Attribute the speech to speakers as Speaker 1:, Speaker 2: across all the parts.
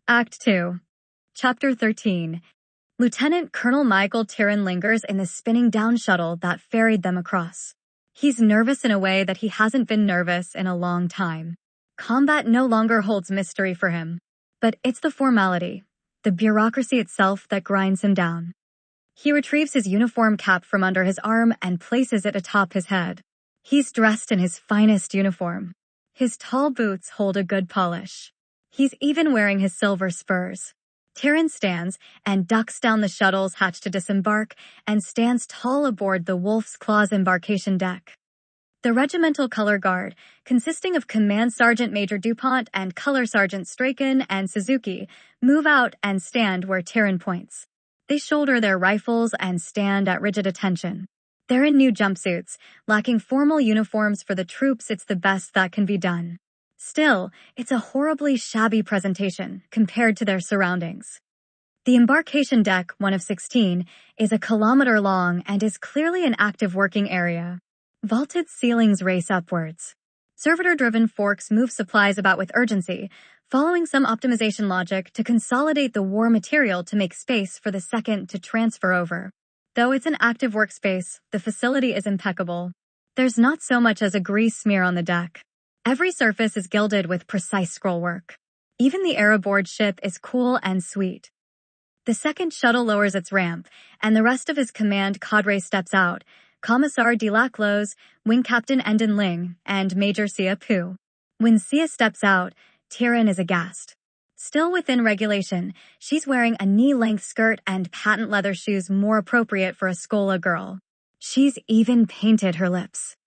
Speaker 1: Act 2. Chapter 13. Lieutenant Colonel Michael Tyran lingers in the spinning down shuttle that ferried them across. He's nervous in a way that he hasn't been nervous in a long time. Combat no longer holds mystery for him. But it's the formality, the bureaucracy itself that grinds him down. He retrieves his uniform cap from under his arm and places it atop his head. He's dressed in his finest uniform. His tall boots hold a good polish. He's even wearing his silver spurs. Tyran stands and ducks down the shuttle's hatch to disembark and stands tall aboard the Wolf's Claws embarkation deck. The regimental color guard, consisting of Command Sergeant Major DuPont and Color Sergeant Strachan and Suzuki, move out and stand where Tyran points. They shoulder their rifles and stand at rigid attention. They're in new jumpsuits, lacking formal uniforms for the troops. It's the best that can be done. Still, it's a horribly shabby presentation compared to their surroundings. The embarkation deck, one of 16, is a kilometer long and is clearly an active working area. Vaulted ceilings race upwards. Servitor-driven forks move supplies about with urgency, following some optimization logic to consolidate the war material to make space for the second to transfer over. Though it's an active workspace, the facility is impeccable. There's not so much as a grease smear on the deck. Every surface is gilded with precise scrollwork. Even the air aboard ship is cool and sweet. The second shuttle lowers its ramp, and the rest of his command cadre steps out, Commissar de Laclos, Wing Captain Endon Ling, and Major Sia Pu. When Sia steps out, Tyran is aghast. Still within regulation, she's wearing a knee-length skirt and patent leather shoes more appropriate for a Skola girl. She's even painted her lips.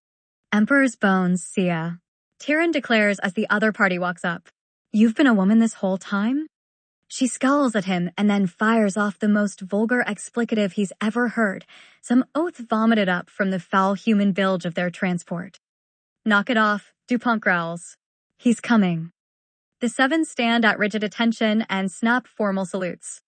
Speaker 1: Emperor's bones, Sia. Tyran declares as the other party walks up. You've been a woman this whole time? She scowls at him and then fires off the most vulgar explicative he's ever heard, some oath vomited up from the foul human bilge of their transport. Knock it off, DuPont growls. He's coming. The seven stand at rigid attention and snap formal salutes.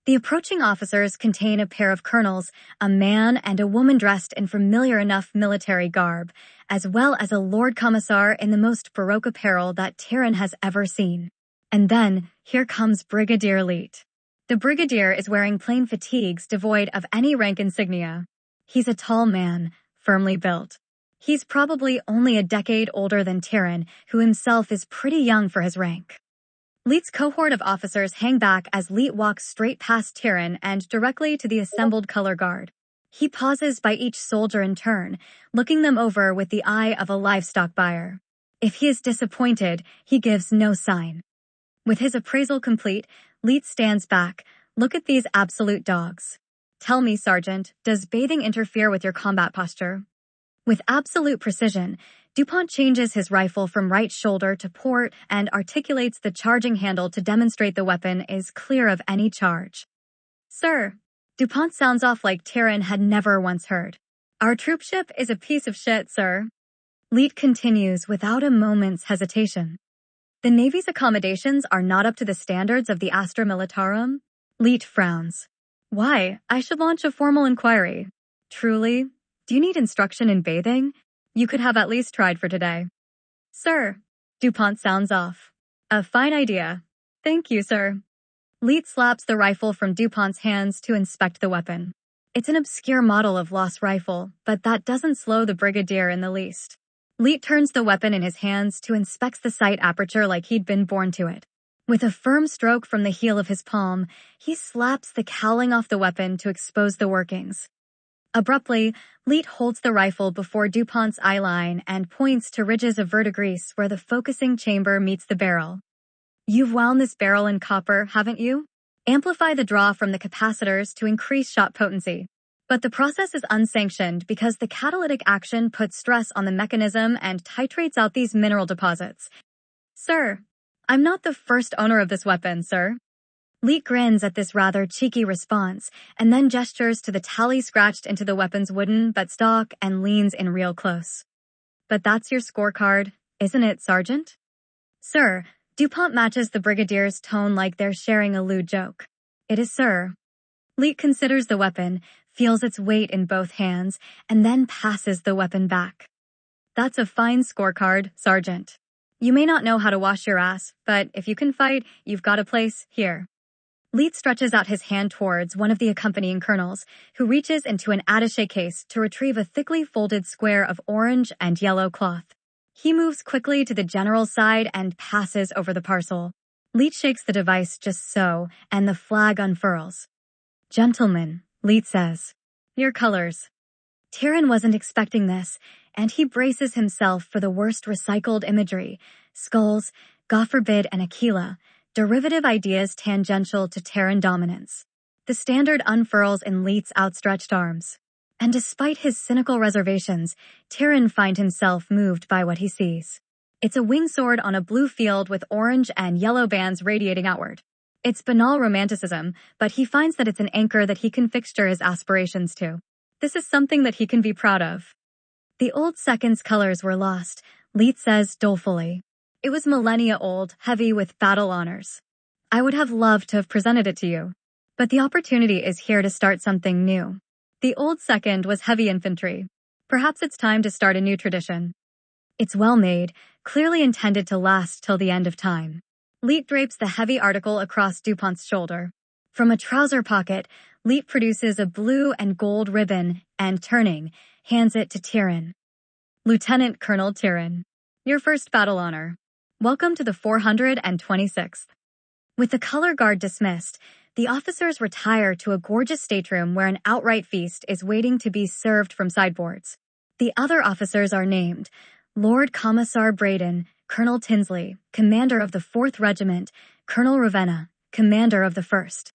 Speaker 1: The approaching officers contain a pair of colonels, a man and a woman dressed in familiar enough military garb, as well as a Lord Commissar in the most Baroque apparel that Tyran has ever seen. And then, here comes Brigadier Leet. The Brigadier is wearing plain fatigues devoid of any rank insignia. He's a tall man, firmly built. He's probably only a decade older than Tyran, who himself is pretty young for his rank. Leet's cohort of officers hang back as Leet walks straight past Tyran and directly to the assembled color guard. He pauses by each soldier in turn, looking them over with the eye of a livestock buyer. If he is disappointed, he gives no sign. With his appraisal complete, Leet stands back. Look at these absolute dogs. Tell me, Sergeant, does bathing interfere with your combat posture? With absolute precision, DuPont changes his rifle from right shoulder to port and articulates the charging handle to demonstrate the weapon is clear of any charge. Sir, DuPont sounds off like Tyran had never once heard. Our troopship is a piece of shit, sir. Leet continues without a moment's hesitation. The Navy's accommodations are not up to the standards of the Astra Militarum? Leet frowns. Why? I should launch a formal inquiry. Truly? Do you need instruction in bathing? You could have at least tried for today. Sir, DuPont sounds off. A fine idea. Thank you, sir. Leet slaps the rifle from DuPont's hands to inspect the weapon. It's an obscure model of Lost rifle, but that doesn't slow the Brigadier in the least. Leet turns the weapon in his hands to inspect the sight aperture like he'd been born to it. With a firm stroke from the heel of his palm, he slaps the cowling off the weapon to expose the workings. Abruptly, Leet holds the rifle before DuPont's eye line and points to ridges of verdigris where the focusing chamber meets the barrel. You've wound this barrel in copper, haven't you? Amplify the draw from the capacitors to increase shot potency. But the process is unsanctioned because the catalytic action puts stress on the mechanism and titrates out these mineral deposits. Sir, I'm not the first owner of this weapon, sir. Leet grins at this rather cheeky response and then gestures to the tally scratched into the weapon's wooden buttstock and leans in real close. But that's your scorecard, isn't it, Sergeant? Sir, DuPont matches the Brigadier's tone like they're sharing a lewd joke. It is, sir. Leet considers the weapon, feels its weight in both hands, and then passes the weapon back. That's a fine scorecard, Sergeant. You may not know how to wash your ass, but if you can fight, you've got a place here. Leet stretches out his hand towards one of the accompanying colonels, who reaches into an attaché case to retrieve a thickly folded square of orange and yellow cloth. He moves quickly to the general's side and passes over the parcel. Leet shakes the device just so, and the flag unfurls. "Gentlemen," Leet says. "Your colors." Tyrion wasn't expecting this, and he braces himself for the worst recycled imagery: skulls, God forbid an Aquila, derivative ideas tangential to Terran dominance. The standard unfurls in Leet's outstretched arms. And despite his cynical reservations, Tyrion finds himself moved by what he sees. It's a wing sword on a blue field with orange and yellow bands radiating outward. It's banal romanticism, but he finds that it's an anchor that he can fixture his aspirations to. This is something that he can be proud of. "The old second's colors were lost," Leet says dolefully. "It was millennia old, heavy with battle honors. I would have loved to have presented it to you. But the opportunity is here to start something new. The old second was heavy infantry. Perhaps it's time to start a new tradition. It's well made, clearly intended to last till the end of time." Leet drapes the heavy article across DuPont's shoulder. From a trouser pocket, Leet produces a blue and gold ribbon and, turning, hands it to Tyrion. "Lieutenant Colonel Tyrion, your first battle honor. Welcome to the 426th. With the color guard dismissed, the officers retire to a gorgeous stateroom where an outright feast is waiting to be served from sideboards. The other officers are named: Lord Commissar Braden, Colonel Tinsley, Commander of the 4th Regiment, Colonel Ravenna, Commander of the 1st.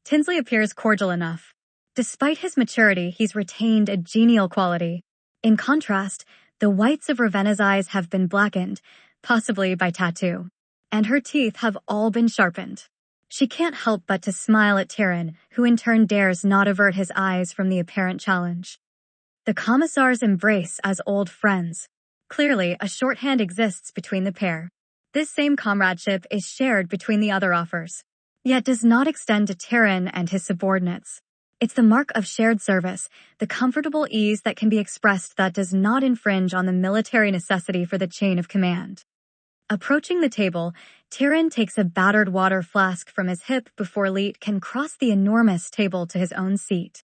Speaker 1: Tinsley appears cordial enough. Despite his maturity, he's retained a genial quality. In contrast, the whites of Ravenna's eyes have been blackened, possibly by tattoo, and her teeth have all been sharpened. She can't help but to smile at Tyrion, who in turn dares not avert his eyes from the apparent challenge. The commissars embrace as old friends. Clearly, a shorthand exists between the pair. This same comradeship is shared between the other offers, yet does not extend to Tyrion and his subordinates. It's the mark of shared service, the comfortable ease that can be expressed that does not infringe on the military necessity for the chain of command. Approaching the table, Tyrion takes a battered water flask from his hip before Leet can cross the enormous table to his own seat.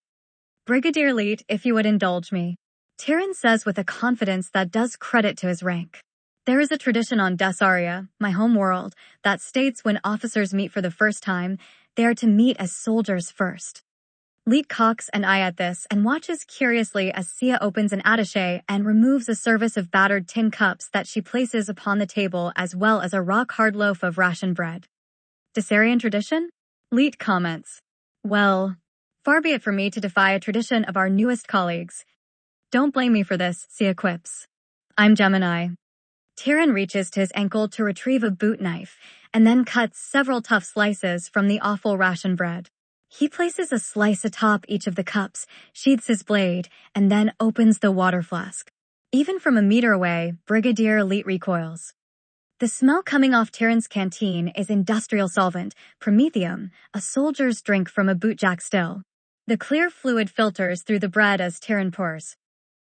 Speaker 1: "Brigadier Leet, if you would indulge me," Tyrion says with a confidence that does credit to his rank. "There is a tradition on Dessaria, my home world, that states when officers meet for the first time, they are to meet as soldiers first." Leet cocks an eye at this and watches curiously as Sia opens an attaché and removes a service of battered tin cups that she places upon the table, as well as a rock-hard loaf of ration bread. "Dessarian tradition?" Leet comments. "Well, far be it from me to defy a tradition of our newest colleagues. Don't blame me for this," Sia quips. "I'm Gemini." Tyrion reaches to his ankle to retrieve a boot knife and then cuts several tough slices from the awful ration bread. He places a slice atop each of the cups, sheathes his blade, and then opens the water flask. Even from a meter away, Brigadier Leet recoils. The smell coming off Tyrion's canteen is industrial solvent, promethium, a soldier's drink from a bootjack still. The clear fluid filters through the bread as Tyrion pours.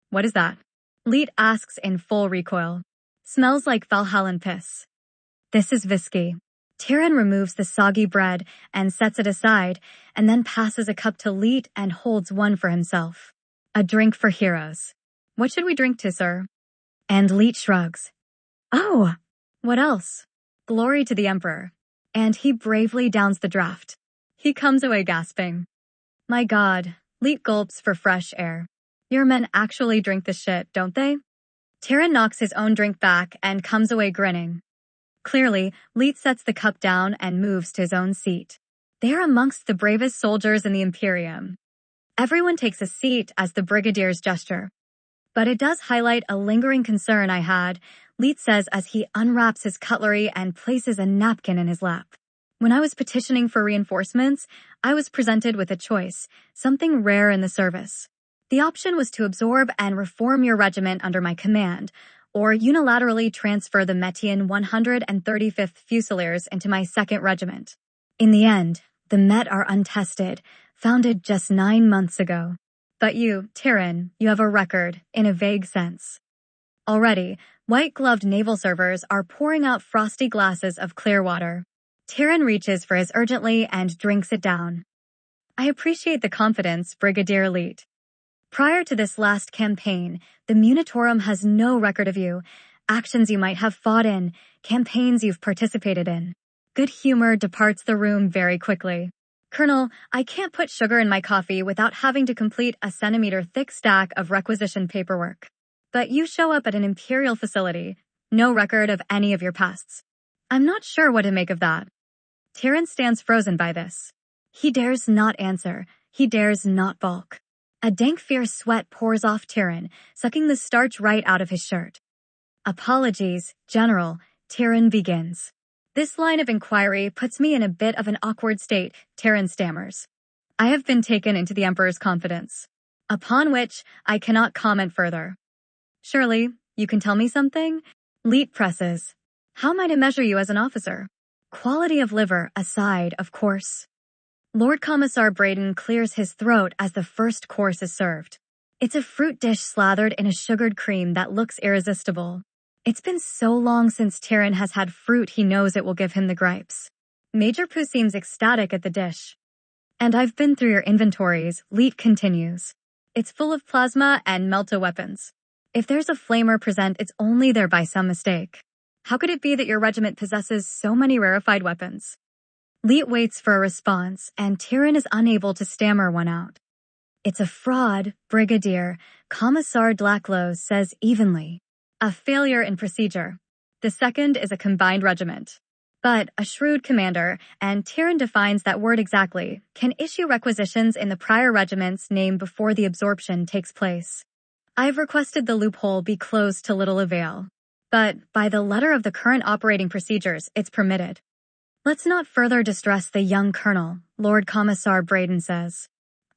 Speaker 1: "What is that?" Leet asks in full recoil. "Smells like Valhallan piss." "This is whiskey." Tyrion removes the soggy bread and sets it aside, and then passes a cup to Leet and holds one for himself. "A drink for heroes. What should we drink to, sir?" And Leet shrugs. "Oh, what else? Glory to the Emperor." And he bravely downs the draft. He comes away gasping. "My God," Leet gulps for fresh air. "Your men actually drink this shit, don't they?" Tyrion knocks his own drink back and comes away grinning. Clearly, Leet sets the cup down and moves to his own seat. They are amongst the bravest soldiers in the Imperium. Everyone takes a seat as the Brigadier's gesture. "But it does highlight a lingering concern I had," Leet says as he unwraps his cutlery and places a napkin in his lap. "When I was petitioning for reinforcements, I was presented with a choice, something rare in the service. The option was to absorb and reform your regiment under my command, or unilaterally transfer the Metian 135th Fusiliers into my 2nd Regiment. In the end, the Met are untested, founded just 9 months ago. But you, Tyrion, you have a record, in a vague sense." Already, white-gloved naval servers are pouring out frosty glasses of clear water. Tyrion reaches for his urgently and drinks it down. I appreciate the confidence, Brigadier Leet. Prior to this last campaign, the Munitorum has no record of you, actions you might have fought in, campaigns you've participated in. Good humor departs the room very quickly. Colonel, I can't put sugar in my coffee without having to complete a centimeter-thick stack of requisition paperwork. But you show up at an Imperial facility, no record of any of your pasts. I'm not sure what to make of that. Tyrion stands frozen by this. He dares not answer. He dares not balk. A dank fierce sweat pours off Tyrion, sucking the starch right out of his shirt. Apologies, General, Tyrion begins. This line of inquiry puts me in a bit of an awkward state, Tyrion stammers. I have been taken into the Emperor's confidence. Upon which, I cannot comment further. Surely, you can tell me something? Leet presses. How might I measure you as an officer? Quality of liver aside, of course. Lord Commissar Braden clears his throat as the first course is served. It's a fruit dish slathered in a sugared cream that looks irresistible. It's been so long since Tyrion has had fruit he knows it will give him the gripes. Major Pooh seems ecstatic at the dish. And I've been through your inventories, Leet continues. It's full of plasma and melta weapons. If there's a flamer present, it's only there by some mistake. How could it be that your regiment possesses so many rarefied weapons? Leet waits for a response, and Tyrion is unable to stammer one out. It's a fraud, Brigadier, Commissar Dlaklos says evenly. A failure in procedure. The second is a combined regiment. But a shrewd commander, and Tyrion defines that word exactly, can issue requisitions in the prior regiment's name before the absorption takes place. I've requested the loophole be closed to little avail. But by the letter of the current operating procedures, it's permitted. Let's not further distress the young colonel, Lord Commissar Braden says.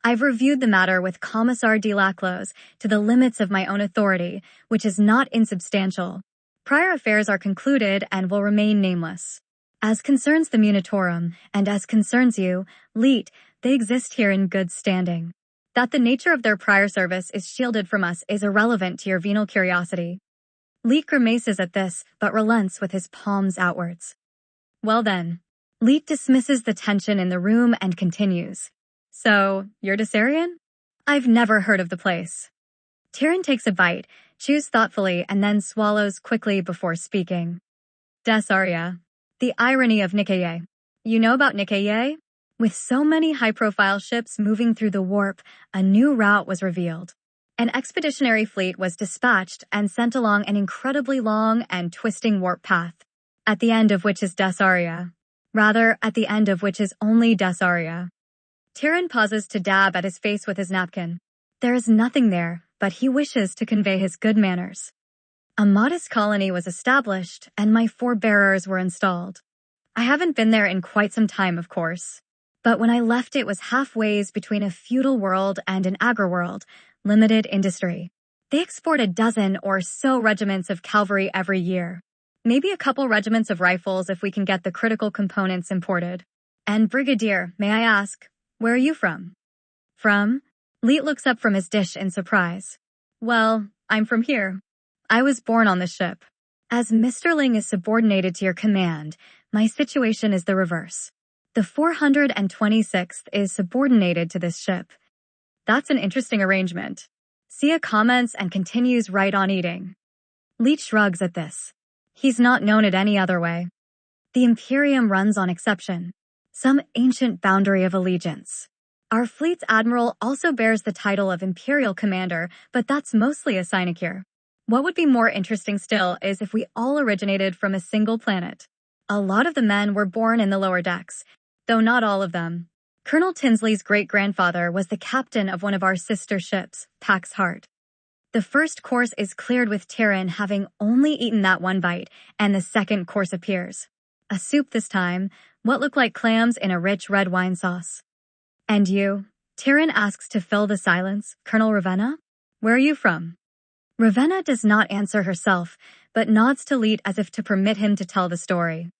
Speaker 1: I've reviewed the matter with Commissar Dlaklos to the limits of my own authority, which is not insubstantial. Prior affairs are concluded and will remain nameless. As concerns the Munitorum, and as concerns you, Leet, they exist here in good standing. That the nature of their prior service is shielded from us is irrelevant to your venal curiosity. Leet grimaces at this, but relents with his palms outwards. Well then, Leet dismisses the tension in the room and continues. So, you're Dessarian? I've never heard of the place. Tyrion takes a bite, chews thoughtfully, and then swallows quickly before speaking. Dessaria. The irony of Nicaea. You know about Nicaea? With so many high-profile ships moving through the warp, a new route was revealed. An expeditionary fleet was dispatched and sent along an incredibly long and twisting warp path, at the end of which is Dessaria. Rather, at the end of which is only Dessaria. Tyrion pauses to dab at his face with his napkin. There is nothing there, but he wishes to convey his good manners. A modest colony was established, and my forebearers were installed. I haven't been there in quite some time, of course. But when I left, it was halfways between a feudal world and an agri-world, limited industry. They export a dozen or so regiments of cavalry every year. Maybe a couple regiments of rifles if we can get the critical components imported. And Brigadier, may I ask, where are you from? From? Leet looks up from his dish in surprise. Well, I'm from here. I was born on the ship. As Mr. Ling is subordinated to your command, my situation is the reverse. The 426th is subordinated to this ship. That's an interesting arrangement. Sia comments and continues right on eating. Leet shrugs at this. He's not known it any other way. The Imperium runs on exception. Some ancient boundary of allegiance. Our fleet's admiral also bears the title of Imperial Commander, but that's mostly a sinecure. What would be more interesting still is if we all originated from a single planet. A lot of the men were born in the lower decks, though not all of them. Colonel Tinsley's great-grandfather was the captain of one of our sister ships, Pax Heart. The first course is cleared with Tyrion having only eaten that one bite, and the second course appears. A soup this time, what look like clams in a rich red wine sauce. And you? Tyrion asks to fill the silence, Colonel Ravenna? Where are you from? Ravenna does not answer herself, but nods to Leet as if to permit him to tell the story.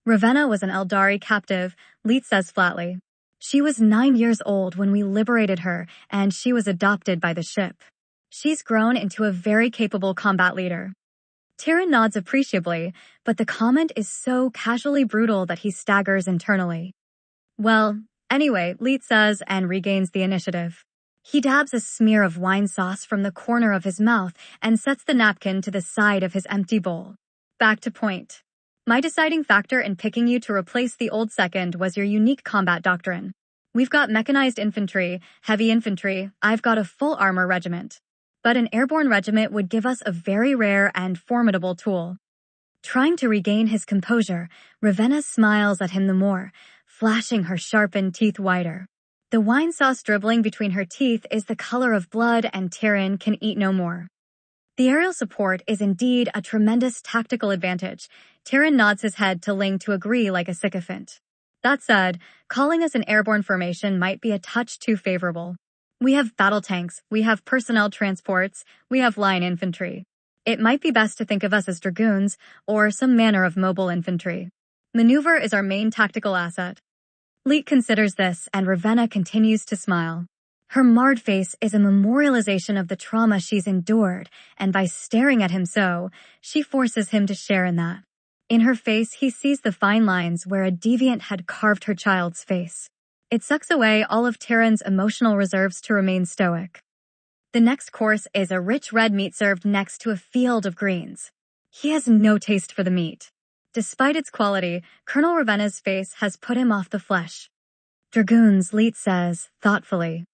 Speaker 1: Ravenna was an Eldari captive, Leet says flatly. She was 9 years old when we liberated her, and she was adopted by the ship. She's grown into a very capable combat leader. Tyrion nods appreciably, but the comment is so casually brutal that he staggers internally. Well, anyway, Leet says and regains the initiative. He dabs a smear of wine sauce from the corner of his mouth and sets the napkin to the side of his empty bowl. Back to point. My deciding factor in picking you to replace the old second was your unique combat doctrine. We've got mechanized infantry, heavy infantry, I've got a full armor regiment. But an airborne regiment would give us a very rare and formidable tool. Trying to regain his composure, Ravenna smiles at him the more, flashing her sharpened teeth wider. The wine sauce dribbling between her teeth is the color of blood, and Tyrion can eat no more. The aerial support is indeed a tremendous tactical advantage. Tyrion nods his head to Ling to agree like a sycophant. That said, calling us an airborne formation might be a touch too favorable. We have battle tanks, we have personnel transports, we have line infantry. It might be best to think of us as dragoons, or some manner of mobile infantry. Maneuver is our main tactical asset. Leet considers this, and Ravenna continues to smile. Her marred face is a memorialization of the trauma she's endured, and by staring at him so, she forces him to share in that. In her face, he sees the fine lines where a deviant had carved her child's face. It sucks away all of Tyrion's emotional reserves to remain stoic. The next course is a rich red meat served next to a field of greens. He has no taste for the meat. Despite its quality, Colonel Ravenna's face has put him off the flesh. Dragoons, Leet says, thoughtfully.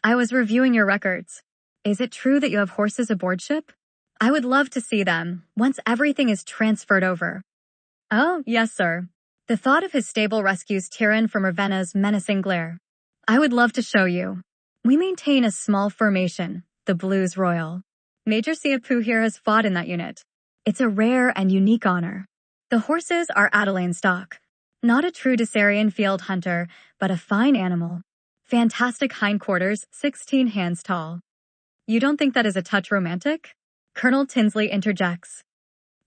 Speaker 1: I was reviewing your records. Is it true that you have horses aboard ship? I would love to see them, once everything is transferred over. Oh, yes, sir. The thought of his stable rescues Tyrion from Ravenna's menacing glare. I would love to show you. We maintain a small formation, the Blues Royal. Major Siapu here has fought in that unit. It's a rare and unique honor. The horses are Adeline stock. Not a true Dessarian field hunter, but a fine animal. Fantastic hindquarters, 16 hands tall. You don't think that is a touch romantic? Colonel Tinsley interjects.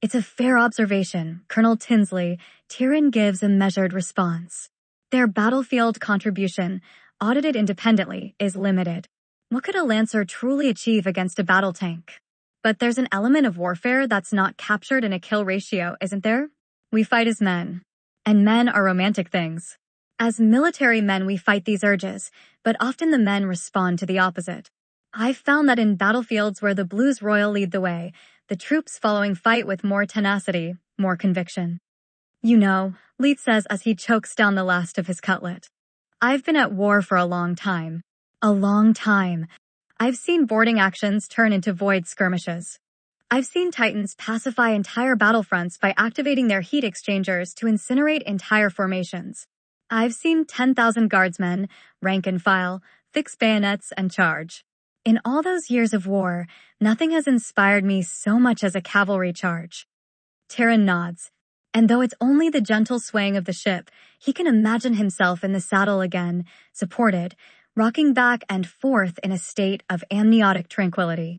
Speaker 1: It's a fair observation, Colonel Tinsley. Tyrion gives a measured response. Their battlefield contribution, audited independently, is limited. What could a lancer truly achieve against a battle tank? But there's an element of warfare that's not captured in a kill ratio, isn't there? We fight as men. And men are romantic things. As military men we fight these urges, but often the men respond to the opposite. I've found that in battlefields where the Blues Royal lead the way, the troops following fight with more tenacity, more conviction. You know, Leet says as he chokes down the last of his cutlet. I've been at war for a long time. A long time. I've seen boarding actions turn into void skirmishes. I've seen Titans pacify entire battlefronts by activating their heat exchangers to incinerate entire formations. I've seen 10,000 guardsmen, rank and file, fix bayonets and charge. In all those years of war, nothing has inspired me so much as a cavalry charge. Tyrion nods, and though it's only the gentle swaying of the ship, he can imagine himself in the saddle again, supported, rocking back and forth in a state of amniotic tranquility.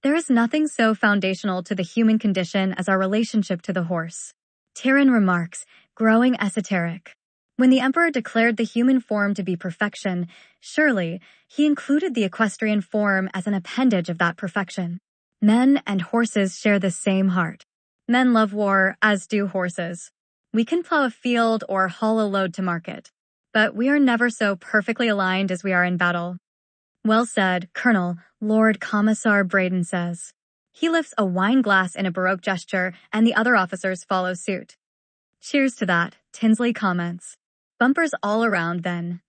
Speaker 1: There is nothing so foundational to the human condition as our relationship to the horse. Tyrion remarks, growing esoteric. When the Emperor declared the human form to be perfection, surely he included the equestrian form as an appendage of that perfection. Men and horses share the same heart. Men love war, as do horses. We can plow a field or haul a load to market, but we are never so perfectly aligned as we are in battle. Well said, Colonel, Lord Commissar Braden says. He lifts a wine glass in a Baroque gesture, and the other officers follow suit. Cheers to that, Tinsley comments. Bumpers all around then.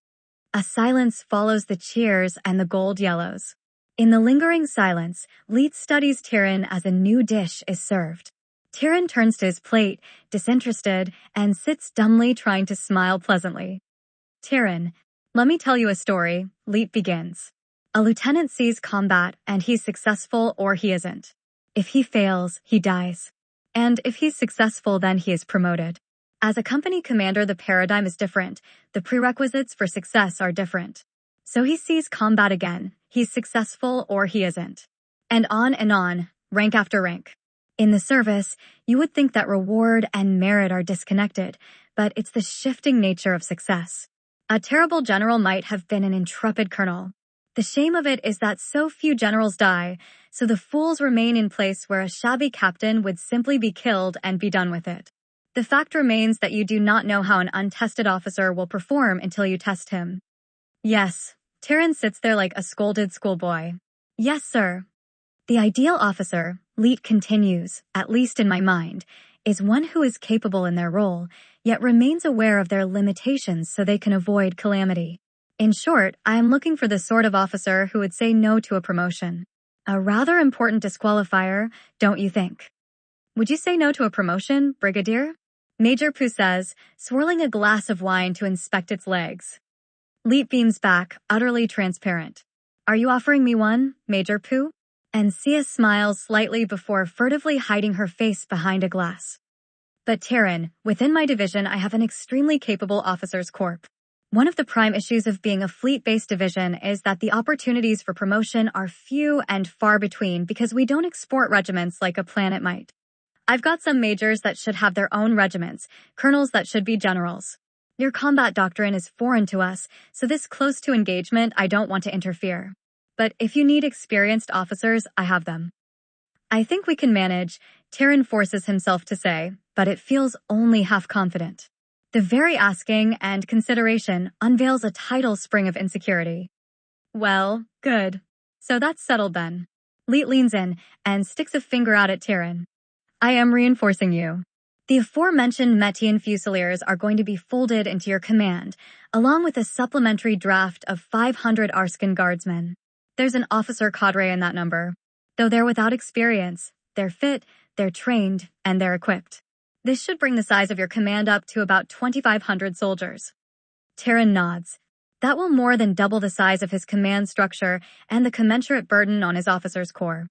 Speaker 1: A silence follows the cheers and the gold yellows. In the lingering silence, Leet studies Tyrion as a new dish is served. Tyrion turns to his plate, disinterested, and sits dumbly trying to smile pleasantly. Tyrion, let me tell you a story, Leet begins. A lieutenant sees combat and he's successful or he isn't. If he fails, he dies. And if he's successful, then he is promoted. As a company commander, the paradigm is different. The prerequisites for success are different. So he sees combat again. He's successful or he isn't. And on, rank after rank. In the service, you would think that reward and merit are disconnected, but it's the shifting nature of success. A terrible general might have been an intrepid colonel. The shame of it is that so few generals die, so the fools remain in place where a shabby captain would simply be killed and be done with it. The fact remains that you do not know how an untested officer will perform until you test him. Yes, Tyrion sits there like a scolded schoolboy. Yes, sir. The ideal officer, Leet continues, at least in my mind, is one who is capable in their role, yet remains aware of their limitations so they can avoid calamity. In short, I am looking for the sort of officer who would say no to a promotion. A rather important disqualifier, don't you think? Would you say no to a promotion, Brigadier? Major Pooh says, swirling a glass of wine to inspect its legs. Leet beams back, utterly transparent. Are you offering me one, Major Pooh? And Sia smiles slightly before furtively hiding her face behind a glass. But Tyrion, within my division I have an extremely capable officers' corps. One of the prime issues of being a fleet-based division is that the opportunities for promotion are few and far between because we don't export regiments like a planet might. I've got some majors that should have their own regiments, colonels that should be generals. Your combat doctrine is foreign to us, so this close to engagement I don't want to interfere. But if you need experienced officers, I have them. I think we can manage, Tyrion forces himself to say, but it feels only half confident. The very asking and consideration unveils a tidal spring of insecurity. Well, good. So that's settled then. Leet leans in and sticks a finger out at Tyrion. I am reinforcing you. The aforementioned Metian Fusiliers are going to be folded into your command, along with a supplementary draft of 500 Arskan guardsmen. There's an officer cadre in that number. Though they're without experience, they're fit, they're trained, and they're equipped. This should bring the size of your command up to about 2,500 soldiers. Tyrion nods. That will more than double the size of his command structure and the commensurate burden on his officers' corps.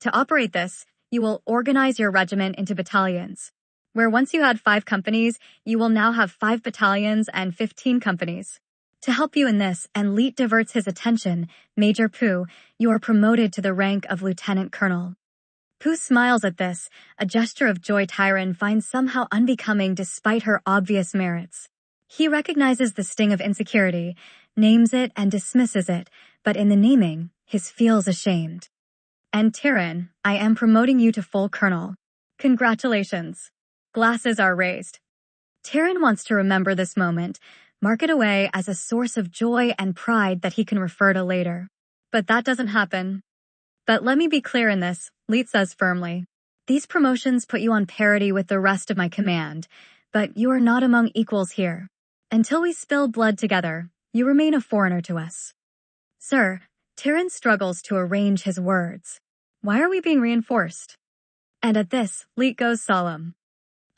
Speaker 1: To operate this, you will organize your regiment into battalions, where once you had 5 companies, you will now have 5 battalions and 15 companies. To help you in this, and Leet diverts his attention, Major Pooh, you are promoted to the rank of Lieutenant Colonel. Pooh smiles at this, a gesture of joy Tyrion finds somehow unbecoming despite her obvious merits. He recognizes the sting of insecurity, names it and dismisses it, but in the naming, his feels ashamed. And Tyrion, I am promoting you to full colonel. Congratulations. Glasses are raised. Tyrion wants to remember this moment, mark it away as a source of joy and pride that he can refer to later. But that doesn't happen. But let me be clear in this, Leet says firmly. These promotions put you on parity with the rest of my command, but you are not among equals here. Until we spill blood together, you remain a foreigner to us. Sir, Tyrion struggles to arrange his words. Why are we being reinforced? And at this, Leet goes solemn.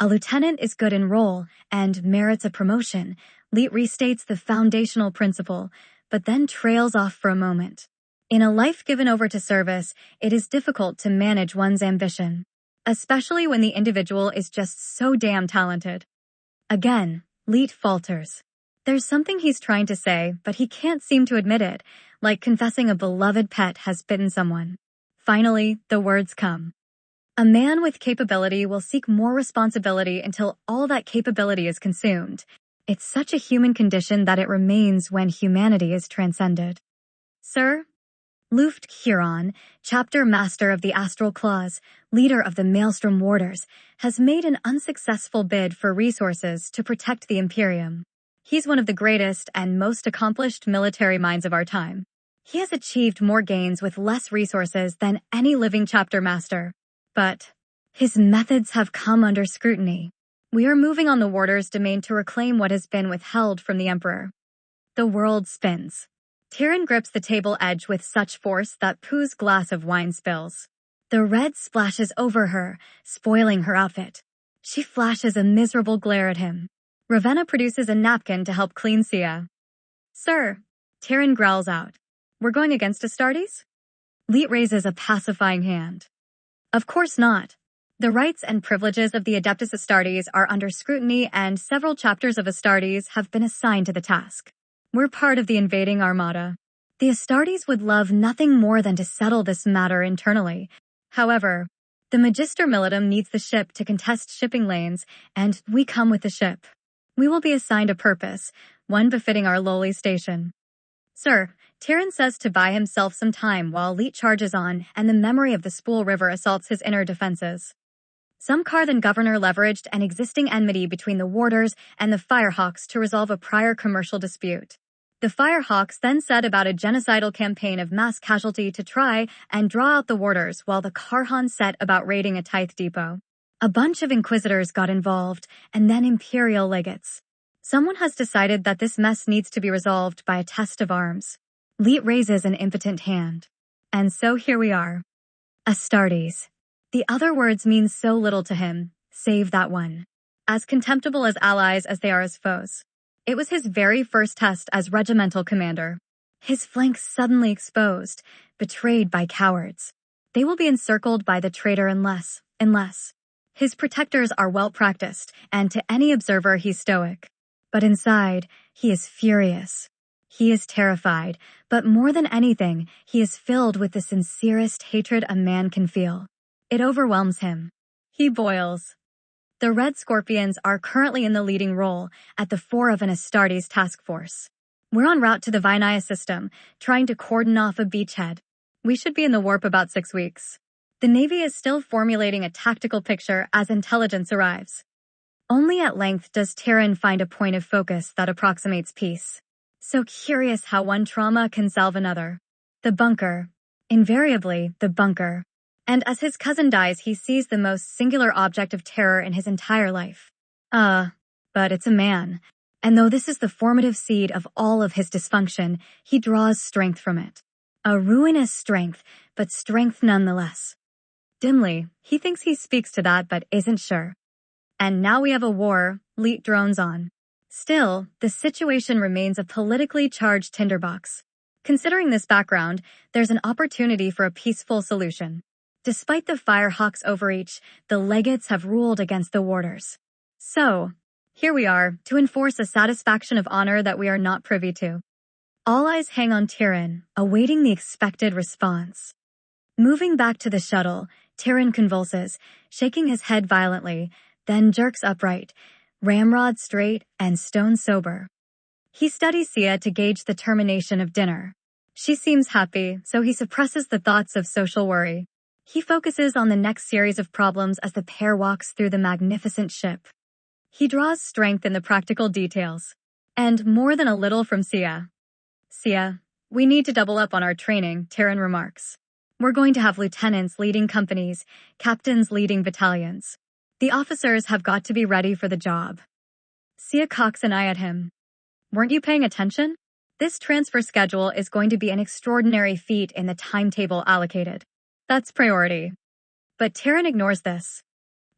Speaker 1: A lieutenant is good in role and merits a promotion. Leet restates the foundational principle, but then trails off for a moment. In a life given over to service, it is difficult to manage one's ambition, especially when the individual is just so damn talented. Again, Leet falters. There's something he's trying to say, but he can't seem to admit it, like confessing a beloved pet has bitten someone. Finally, the words come. A man with capability will seek more responsibility until all that capability is consumed. It's such a human condition that it remains when humanity is transcended. Sir? Luft Huron, chapter master of the Astral Claws, leader of the Maelstrom Warders, has made an unsuccessful bid for resources to protect the Imperium. He's one of the greatest and most accomplished military minds of our time. He has achieved more gains with less resources than any living chapter master. But his methods have come under scrutiny. We are moving on the Warder's domain to reclaim what has been withheld from the Emperor. The world spins. Tyrion grips the table edge with such force that Pooh's glass of wine spills. The red splashes over her, spoiling her outfit. She flashes a miserable glare at him. Ravenna produces a napkin to help clean Sia. Sir, Tyrion growls out. We're going against Astartes? Leet raises a pacifying hand. Of course not. The rights and privileges of the Adeptus Astartes are under scrutiny and several chapters of Astartes have been assigned to the task. We're part of the invading armada. The Astartes would love nothing more than to settle this matter internally. However, the Magister Militum needs the ship to contest shipping lanes, and we come with the ship. We will be assigned a purpose, one befitting our lowly station. Sir, Tyrion says to buy himself some time while Leet charges on and the memory of the Spool River assaults his inner defenses. Some Karthan governor leveraged an existing enmity between the Warders and the Firehawks to resolve a prior commercial dispute. The Firehawks then set about a genocidal campaign of mass casualty to try and draw out the Warders while the Karhan set about raiding a tithe depot. A bunch of Inquisitors got involved, and then Imperial legates. Someone has decided that this mess needs to be resolved by a test of arms. Leet raises an impotent hand. And so here we are. Astartes. The other words mean so little to him, save that one. As contemptible as allies as they are as foes. It was his very first test as regimental commander. His flanks suddenly exposed, betrayed by cowards. They will be encircled by the traitor unless. His protectors are well practiced, and to any observer he's stoic. But inside, he is furious. He is terrified, but more than anything, he is filled with the sincerest hatred a man can feel. It overwhelms him. He boils. The Red Scorpions are currently in the leading role at the fore of an Astartes task force. We're en route to the Vinaya system, trying to cordon off a beachhead. We should be in the warp about 6 weeks. The Navy is still formulating a tactical picture as intelligence arrives. Only at length does Tyrion find a point of focus that approximates peace. So curious how one trauma can salve another. The bunker. Invariably, the bunker. And as his cousin dies, he sees the most singular object of terror in his entire life. But it's a man. And though this is the formative seed of all of his dysfunction, he draws strength from it. A ruinous strength, but strength nonetheless. Dimly, he thinks he speaks to that but isn't sure. And now we have a war, Leet drones on. Still, the situation remains a politically charged tinderbox. Considering this background, there's an opportunity for a peaceful solution. Despite the Firehawks' overreach, the legates have ruled against the Warders. So, here we are, to enforce a satisfaction of honor that we are not privy to. All eyes hang on Tyrion, awaiting the expected response. Moving back to the shuttle, Tyrion convulses, shaking his head violently, then jerks upright, ramrod straight and stone sober. He studies Sia to gauge the termination of dinner. She seems happy, so he suppresses the thoughts of social worry. He focuses on the next series of problems as the pair walks through the magnificent ship. He draws strength in the practical details. And more than a little from Sia. Sia, we need to double up on our training, Tyrion remarks. We're going to have lieutenants leading companies, captains leading battalions. The officers have got to be ready for the job. Sia cocks an eye at him. Weren't you paying attention? This transfer schedule is going to be an extraordinary feat in the timetable allocated. That's priority. But Tyrion ignores this.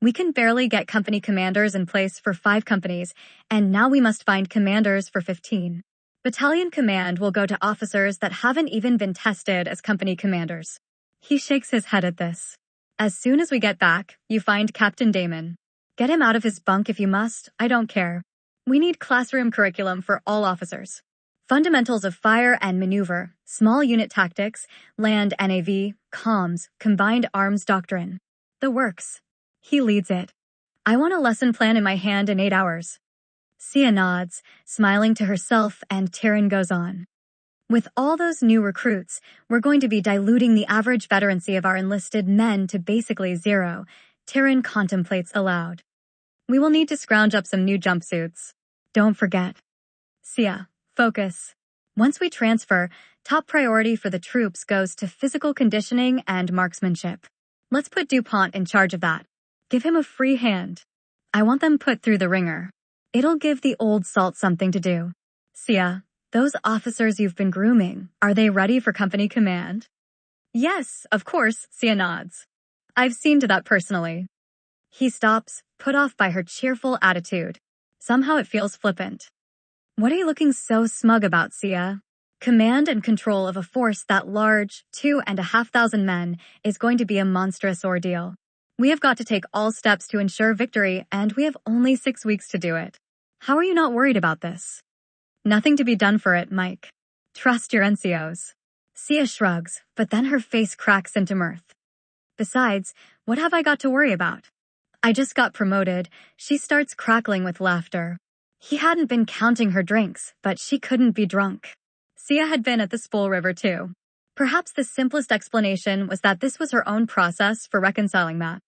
Speaker 1: We can barely get company commanders in place for 5 companies, and now we must find commanders for 15. Battalion command will go to officers that haven't even been tested as company commanders. He shakes his head at this. As soon as we get back, you find Captain Damon. Get him out of his bunk if you must, I don't care. We need classroom curriculum for all officers. Fundamentals of fire and maneuver, small unit tactics, land NAV, comms, combined arms doctrine. The works. He leads it. I want a lesson plan in my hand in 8 hours. Sia nods, smiling to herself, and Tyrion goes on. With all those new recruits, we're going to be diluting the average veterancy of our enlisted men to basically 0, Tyrion contemplates aloud. We will need to scrounge up some new jumpsuits. Don't forget. Sia. Focus. Once we transfer, top priority for the troops goes to physical conditioning and marksmanship. Let's put DuPont in charge of that. Give him a free hand. I want them put through the ringer. It'll give the old salt something to do. Sia, those officers you've been grooming, are they ready for company command? Yes, of course, Sia nods. I've seen to that personally. He stops, put off by her cheerful attitude. Somehow it feels flippant. What are you looking so smug about, Sia? Command and control of a force that large, 2,500 men, is going to be a monstrous ordeal. We have got to take all steps to ensure victory, and we have only 6 weeks to do it. How are you not worried about this? Nothing to be done for it, Mike. Trust your NCOs. Sia shrugs, but then her face cracks into mirth. Besides, what have I got to worry about? I just got promoted. She starts crackling with laughter. He hadn't been counting her drinks, but she couldn't be drunk. Sia had been at the Spool River too. Perhaps the simplest explanation was that this was her own process for reconciling that.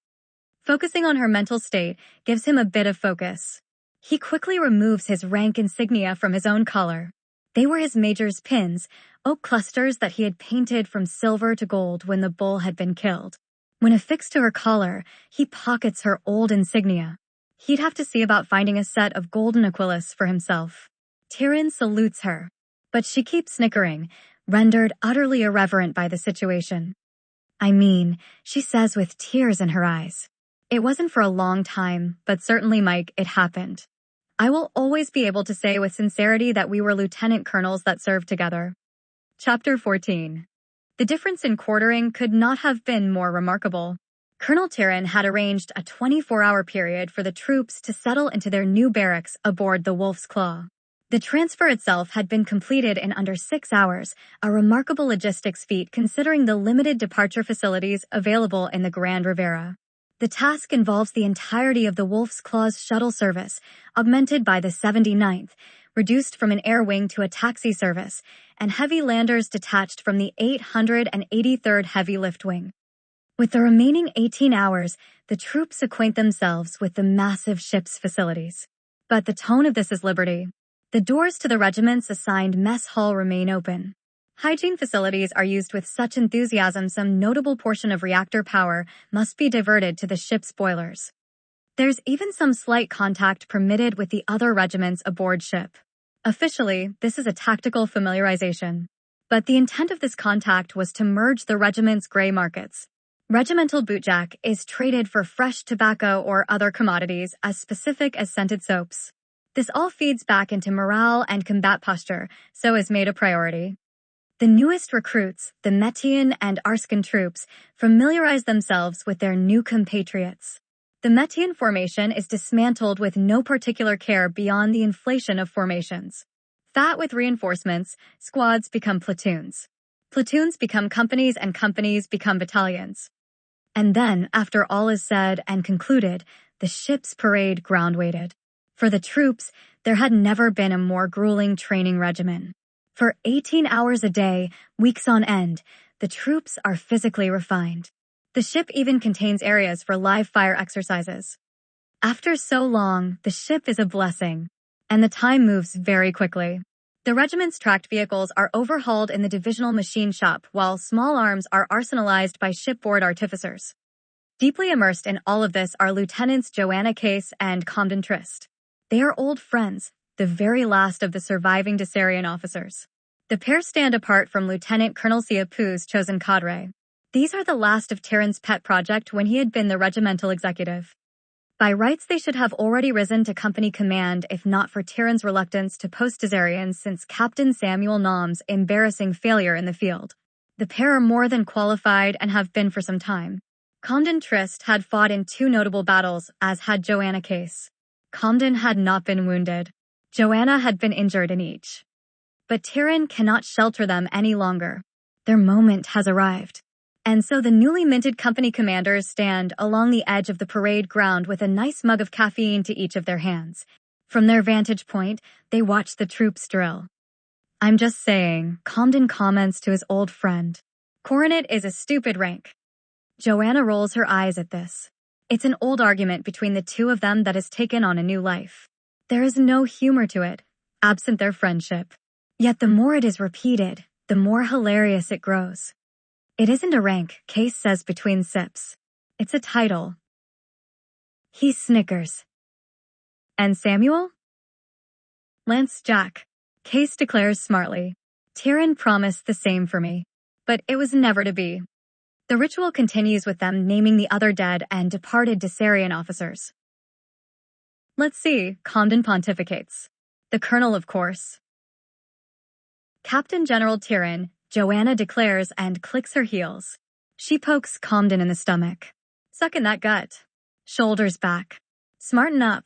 Speaker 1: Focusing on her mental state gives him a bit of focus. He quickly removes his rank insignia from his own collar. They were his major's pins, oak clusters that he had painted from silver to gold when the bull had been killed. When affixed to her collar, he pockets her old insignia. He'd have to see about finding a set of golden Aquilus for himself. Tyrion salutes her, but she keeps snickering, rendered utterly irreverent by the situation. I mean, she says with tears in her eyes. It wasn't for a long time, but certainly, Mike, it happened. I will always be able to say with sincerity that we were lieutenant colonels that served together. Chapter 14. The difference in quartering could not have been more remarkable. Colonel Tyrion had arranged a 24-hour period for the troops to settle into their new barracks aboard the Wolf's Claw. The transfer itself had been completed in under 6 hours, a remarkable logistics feat considering the limited departure facilities available in the Grand Rivera. The task involves the entirety of the Wolf's Claw's shuttle service, augmented by the 79th, reduced from an air wing to a taxi service, and heavy landers detached from the 883rd Heavy Lift Wing. With the remaining 18 hours, the troops acquaint themselves with the massive ship's facilities. But the tone of this is liberty. The doors to the regiment's assigned mess hall remain open. Hygiene facilities are used with such enthusiasm some notable portion of reactor power must be diverted to the ship's boilers. There's even some slight contact permitted with the other regiments aboard ship. Officially, this is a tactical familiarization. But the intent of this contact was to merge the regiment's gray markets. Regimental bootjack is traded for fresh tobacco or other commodities as specific as scented soaps. This all feeds back into morale and combat posture, so is made a priority. The newest recruits, the Metian and Arscan troops, familiarize themselves with their new compatriots. The Metian formation is dismantled with no particular care beyond the inflation of formations. Fat with reinforcements, squads become platoons. Platoons become companies and companies become battalions. And then, after all is said and concluded, the ship's parade ground-weighted. For the troops, there had never been a more grueling training regimen. For 18 hours a day, weeks on end, the troops are physically refined. The ship even contains areas for live fire exercises. After so long, the ship is a blessing, and the time moves very quickly. The regiment's tracked vehicles are overhauled in the divisional machine shop, while small arms are arsenalized by shipboard artificers. Deeply immersed in all of this are Lieutenants Joanna Case and Comden Trist. They are old friends, the very last of the surviving Dessarian officers. The pair stand apart from Lieutenant Colonel Sia Pu's chosen cadre. These are the last of Tyrion's pet project when he had been the regimental executive. By rights, they should have already risen to company command if not for Tyrion's reluctance to post Dessarians since Captain Samuel Nom's embarrassing failure in the field. The pair are more than qualified and have been for some time. Comden Trist had fought in 2 notable battles, as had Joanna Case. Comden had not been wounded. Joanna had been injured in each. But Tyrion cannot shelter them any longer. Their moment has arrived. And so the newly minted company commanders stand along the edge of the parade ground with a nice mug of caffeine to each of their hands. From their vantage point, they watch the troops drill. I'm just saying, Comden comments to his old friend. Coronet is a stupid rank. Joanna rolls her eyes at this. It's an old argument between the two of them that has taken on a new life. There is no humor to it, absent their friendship. Yet the more it is repeated, the more hilarious it grows. It isn't a rank, Case says between sips. It's a title. He snickers. And Samuel? Lance Jack, Case declares smartly. Tyrion promised the same for me. But it was never to be. The ritual continues with them naming the other dead and departed Dessarian officers. Let's see, Comden pontificates. The colonel, of course. Captain General Tyrion, Joanna declares and clicks her heels. She pokes Comden in the stomach. Suck in that gut. Shoulders back. Smarten up.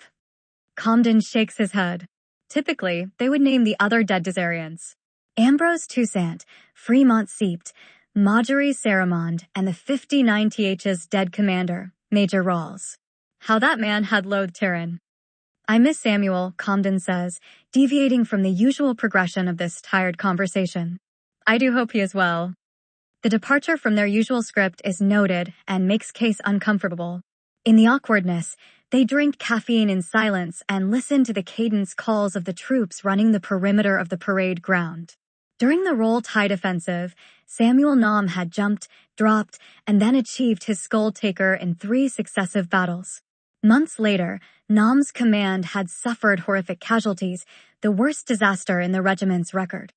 Speaker 1: Comden shakes his head. Typically, they would name the other dead Dessarians. Ambrose Toussaint, Fremont Seept, Marjorie Saramond, and the 59th's dead commander, Major Rawls. How that man had loathed Tyrion. I miss Samuel, Comden says, deviating from the usual progression of this tired conversation. I do hope he is well. The departure from their usual script is noted and makes Case uncomfortable. In the awkwardness, they drink caffeine in silence and listen to the cadence calls of the troops running the perimeter of the parade ground. During the Roll Tide offensive, Samuel Nom had jumped, dropped, and then achieved his Skull Taker in 3 successive battles. Months later, Nom's command had suffered horrific casualties, the worst disaster in the regiment's record.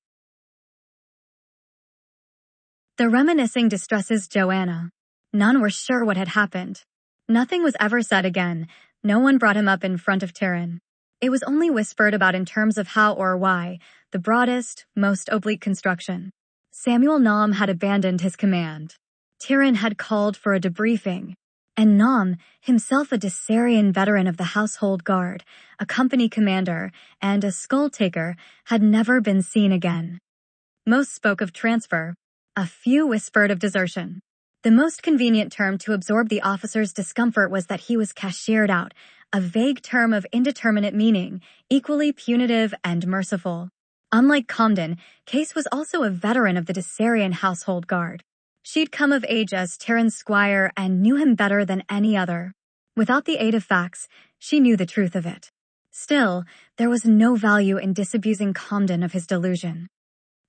Speaker 1: The reminiscing distresses Joanna. None were sure what had happened. Nothing was ever said again. No one brought him up in front of Tyrion. It was only whispered about in terms of how or why, the broadest, most oblique construction. Samuel Nom had abandoned his command. Tyrion had called for a debriefing. And Nom, himself a Dessarian veteran of the Household Guard, a company commander, and a Skull Taker, had never been seen again. Most spoke of transfer. A few whispered of desertion. The most convenient term to absorb the officer's discomfort was that he was cashiered out, a vague term of indeterminate meaning, equally punitive and merciful. Unlike Comden, Case was also a veteran of the Dessarian Household Guard. She'd come of age as Tyrion's squire and knew him better than any other. Without the aid of facts, she knew the truth of it. Still, there was no value in disabusing Comden of his delusion.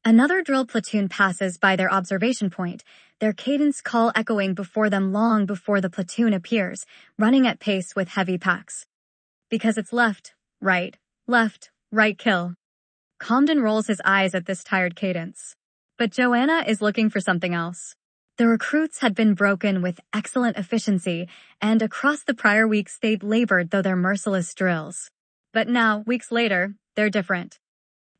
Speaker 1: Another drill platoon passes by their observation point, their cadence call echoing before them long before the platoon appears, running at pace with heavy packs. Because it's left, right, kill. Comden rolls his eyes at this tired cadence. But Joanna is looking for something else. The recruits had been broken with excellent efficiency, and across the prior weeks they'd labored through their merciless drills. But now, weeks later, they're different.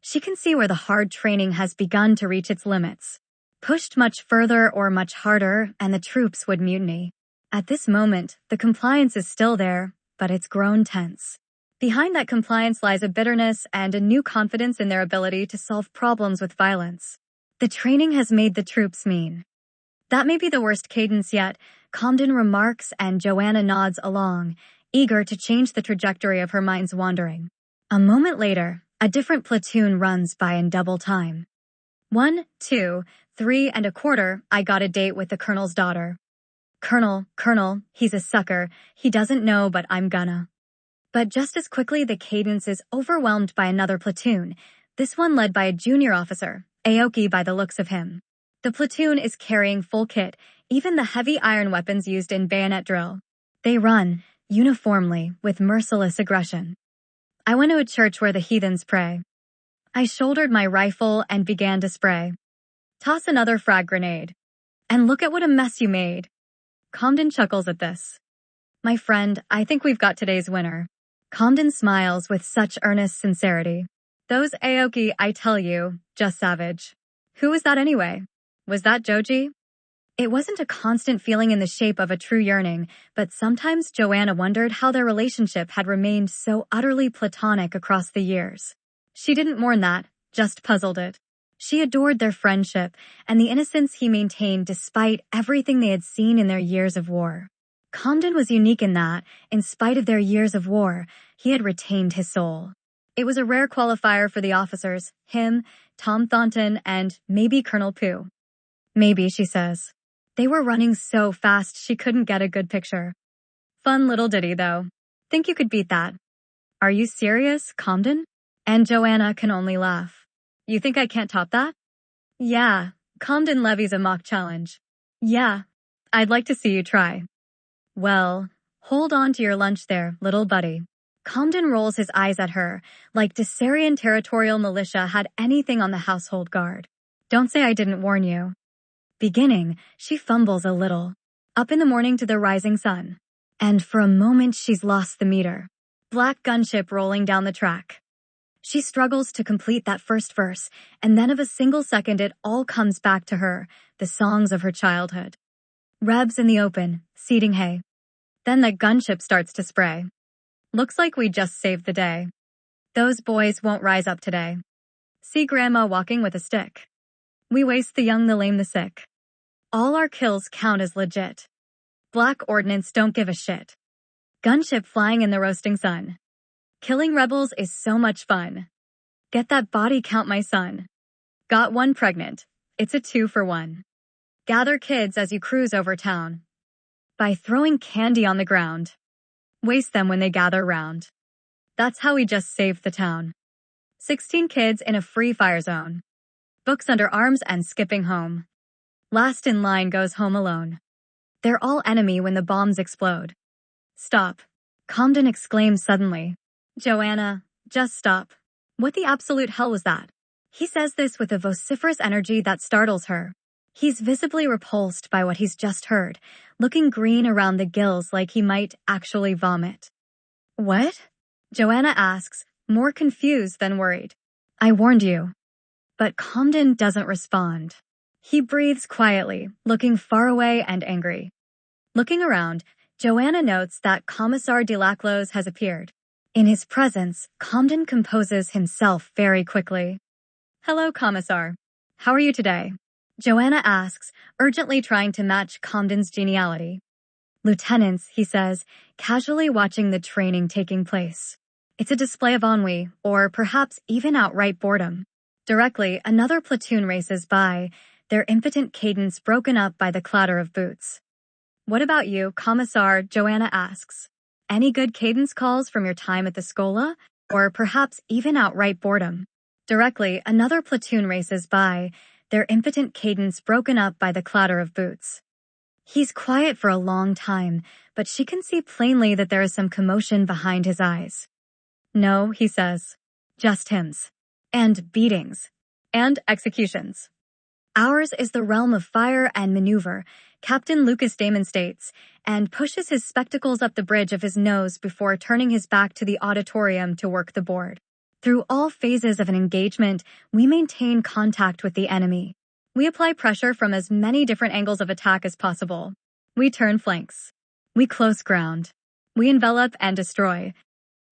Speaker 1: She can see where the hard training has begun to reach its limits. Pushed much further or much harder, and the troops would mutiny. At this moment, the compliance is still there, but it's grown tense. Behind that compliance lies a bitterness and a new confidence in their ability to solve problems with violence. The training has made the troops mean. That may be the worst cadence yet, Comden remarks and Joanna nods along, eager to change the trajectory of her mind's wandering. A moment later, a different platoon runs by in double time. 1, 2, 3 and a quarter, I got a date with the colonel's daughter. Colonel, he's a sucker, he doesn't know but I'm gonna. But just as quickly the cadence is overwhelmed by another platoon, this one led by a junior officer, Aoki by the looks of him. The platoon is carrying full kit, even the heavy iron weapons used in bayonet drill. They run, uniformly, with merciless aggression. I went to a church where the heathens pray. I shouldered my rifle and began to spray. Toss another frag grenade. And look at what a mess you made. Comden chuckles at this. My friend, I think we've got today's winner. Comden smiles with such earnest sincerity. Those Aoki, I tell you, just savage. Who was that anyway? Was that Joji? It wasn't a constant feeling in the shape of a true yearning, but sometimes Joanna wondered how their relationship had remained so utterly platonic across the years. She didn't mourn that, just puzzled it. She adored their friendship and the innocence he maintained despite everything they had seen in their years of war. Comden was unique in that, in spite of their years of war, he had retained his soul. It was a rare qualifier for the officers, him, Tom Thornton, and maybe Colonel Pooh. Maybe, she says. They were running so fast she couldn't get a good picture. Fun little ditty, though. Think you could beat that? Are you serious, Comden? And Joanna can only laugh. You think I can't top that? Yeah, Comden levies a mock challenge. Yeah, I'd like to see you try. Well, hold on to your lunch there, little buddy. Comden rolls his eyes at her, like Dessarian territorial militia had anything on the Household Guard. Don't say I didn't warn you. Beginning, she fumbles a little. Up in the morning to the rising sun. And for a moment she's lost the meter. Black gunship rolling down the track. She struggles to complete that first verse, and then of a single second it all comes back to her, the songs of her childhood. Rebs in the open, seeding hay. Then the gunship starts to spray. Looks like we just saved the day. Those boys won't rise up today. See Grandma walking with a stick. We waste the young, the lame, the sick. All our kills count as legit. Black ordnance don't give a shit. Gunship flying in the roasting sun. Killing rebels is so much fun. Get that body count, my son. Got one pregnant. It's a 2-for-1. Gather kids as you cruise over town. By throwing candy on the ground. Waste them when they gather round. That's how we just saved the town. 16 kids in a free fire zone. Books under arms and skipping home. Last in line goes home alone. They're all enemy when the bombs explode. Stop. Comden exclaims suddenly. Joanna, just stop. What the absolute hell was that? He says this with a vociferous energy that startles her. He's visibly repulsed by what he's just heard, looking green around the gills like he might actually vomit. What? Joanna asks, more confused than worried. I warned you. But Comden doesn't respond. He breathes quietly, looking far away and angry. Looking around, Joanna notes that Commissar Delaclos has appeared. In his presence, Comden composes himself very quickly. Hello, Commissar. How are you today? Joanna asks, urgently trying to match Comden's geniality. Lieutenants, he says, casually watching the training taking place. It's a display of ennui, or perhaps even outright boredom. Directly, another platoon races by, their impotent cadence broken up by the clatter of boots. What about you, Commissar? Joanna asks. Any good cadence calls from your time at the Scola, or perhaps even outright boredom? Directly, another platoon races by, their impotent cadence broken up by the clatter of boots. He's quiet for a long time, but she can see plainly that there is some commotion behind his eyes. No, he says. Just hymns. And beatings. And executions. Ours is the realm of fire and maneuver, Captain Lucas Damon states, and pushes his spectacles up the bridge of his nose before turning his back to the auditorium to work the board. Through all phases of an engagement, we maintain contact with the enemy. We apply pressure from as many different angles of attack as possible. We turn flanks. We close ground. We envelop and destroy.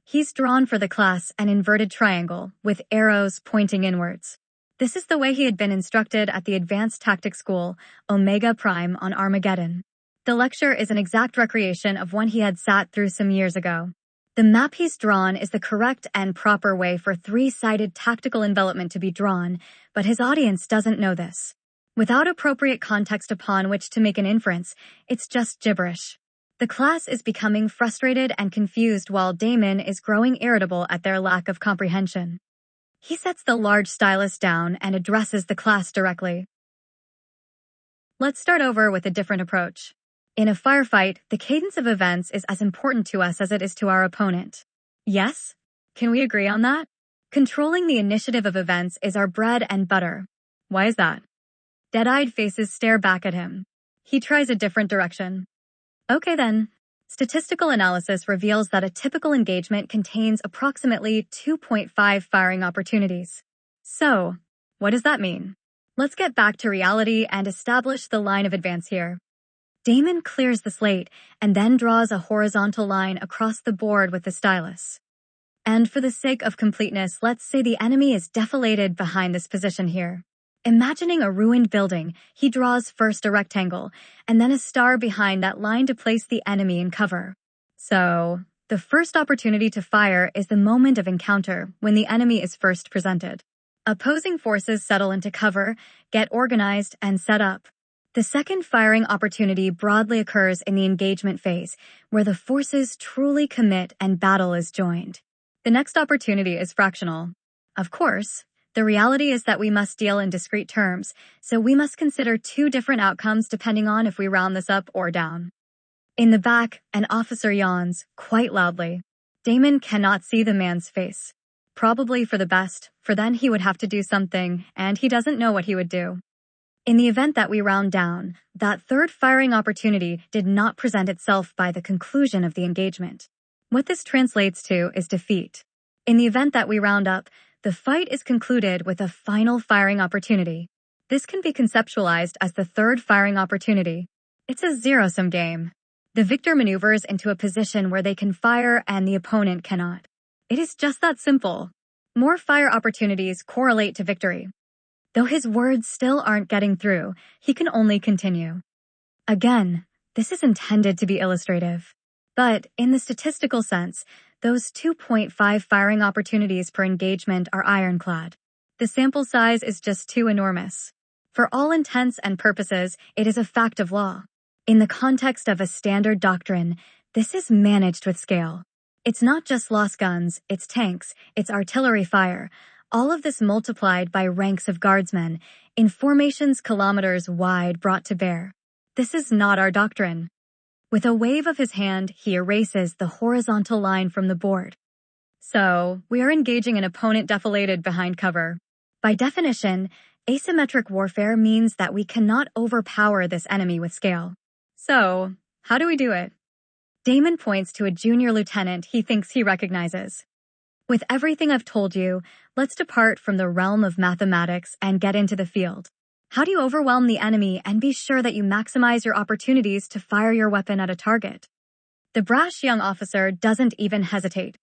Speaker 1: He's drawn for the class an inverted triangle, with arrows pointing inwards. This is the way he had been instructed at the Advanced Tactics School, Omega Prime on Armageddon. The lecture is an exact recreation of one he had sat through some years ago. The map he's drawn is the correct and proper way for three-sided tactical envelopment to be drawn, but his audience doesn't know this. Without appropriate context upon which to make an inference, it's just gibberish. The class is becoming frustrated and confused while Damon is growing irritable at their lack of comprehension. He sets the large stylus down and addresses the class directly. Let's start over with a different approach. In a firefight, the cadence of events is as important to us as it is to our opponent. Yes? Can we agree on that? Controlling the initiative of events is our bread and butter. Why is that? Dead-eyed faces stare back at him. He tries a different direction. Okay then. Statistical analysis reveals that a typical engagement contains approximately 2.5 firing opportunities. So, what does that mean? Let's get back to reality and establish the line of advance here. Damon clears the slate and then draws a horizontal line across the board with the stylus. And for the sake of completeness, let's say the enemy is defilated behind this position here. Imagining a ruined building, he draws first a rectangle, and then a star behind that line to place the enemy in cover. So, the first opportunity to fire is the moment of encounter, when the enemy is first presented. Opposing forces settle into cover, get organized, and set up. The second firing opportunity broadly occurs in the engagement phase, where the forces truly commit and battle is joined. The next opportunity is fractional. Of course, the reality is that we must deal in discrete terms, so we must consider two different outcomes depending on if we round this up or down. In the back, an officer yawns, quite loudly. Damon cannot see the man's face. Probably for the best, for then he would have to do something, and he doesn't know what he would do. In the event that we round down, that third firing opportunity did not present itself by the conclusion of the engagement. What this translates to is defeat. In the event that we round up, the fight is concluded with a final firing opportunity. This can be conceptualized as the third firing opportunity. It's a zero-sum game. The victor maneuvers into a position where they can fire and the opponent cannot. It is just that simple. More fire opportunities correlate to victory. Though his words still aren't getting through, he can only continue. Again, this is intended to be illustrative. But in the statistical sense, Those 2.5 firing opportunities per engagement are ironclad. The sample size is just too enormous. For all intents and purposes, it is a fact of law. In the context of a standard doctrine, this is managed with scale. It's not just lost guns, it's tanks, it's artillery fire, all of this multiplied by ranks of guardsmen, in formations kilometers wide brought to bear. This is not our doctrine. With a wave of his hand, he erases the horizontal line from the board. So, we are engaging an opponent defilated behind cover. By definition, asymmetric warfare means that we cannot overpower this enemy with scale. So, how do we do it? Damon points to a junior lieutenant he thinks he recognizes. With everything I've told you, let's depart from the realm of mathematics and get into the field. How do you overwhelm the enemy and be sure that you maximize your opportunities to fire your weapon at a target? The brash young officer doesn't even hesitate.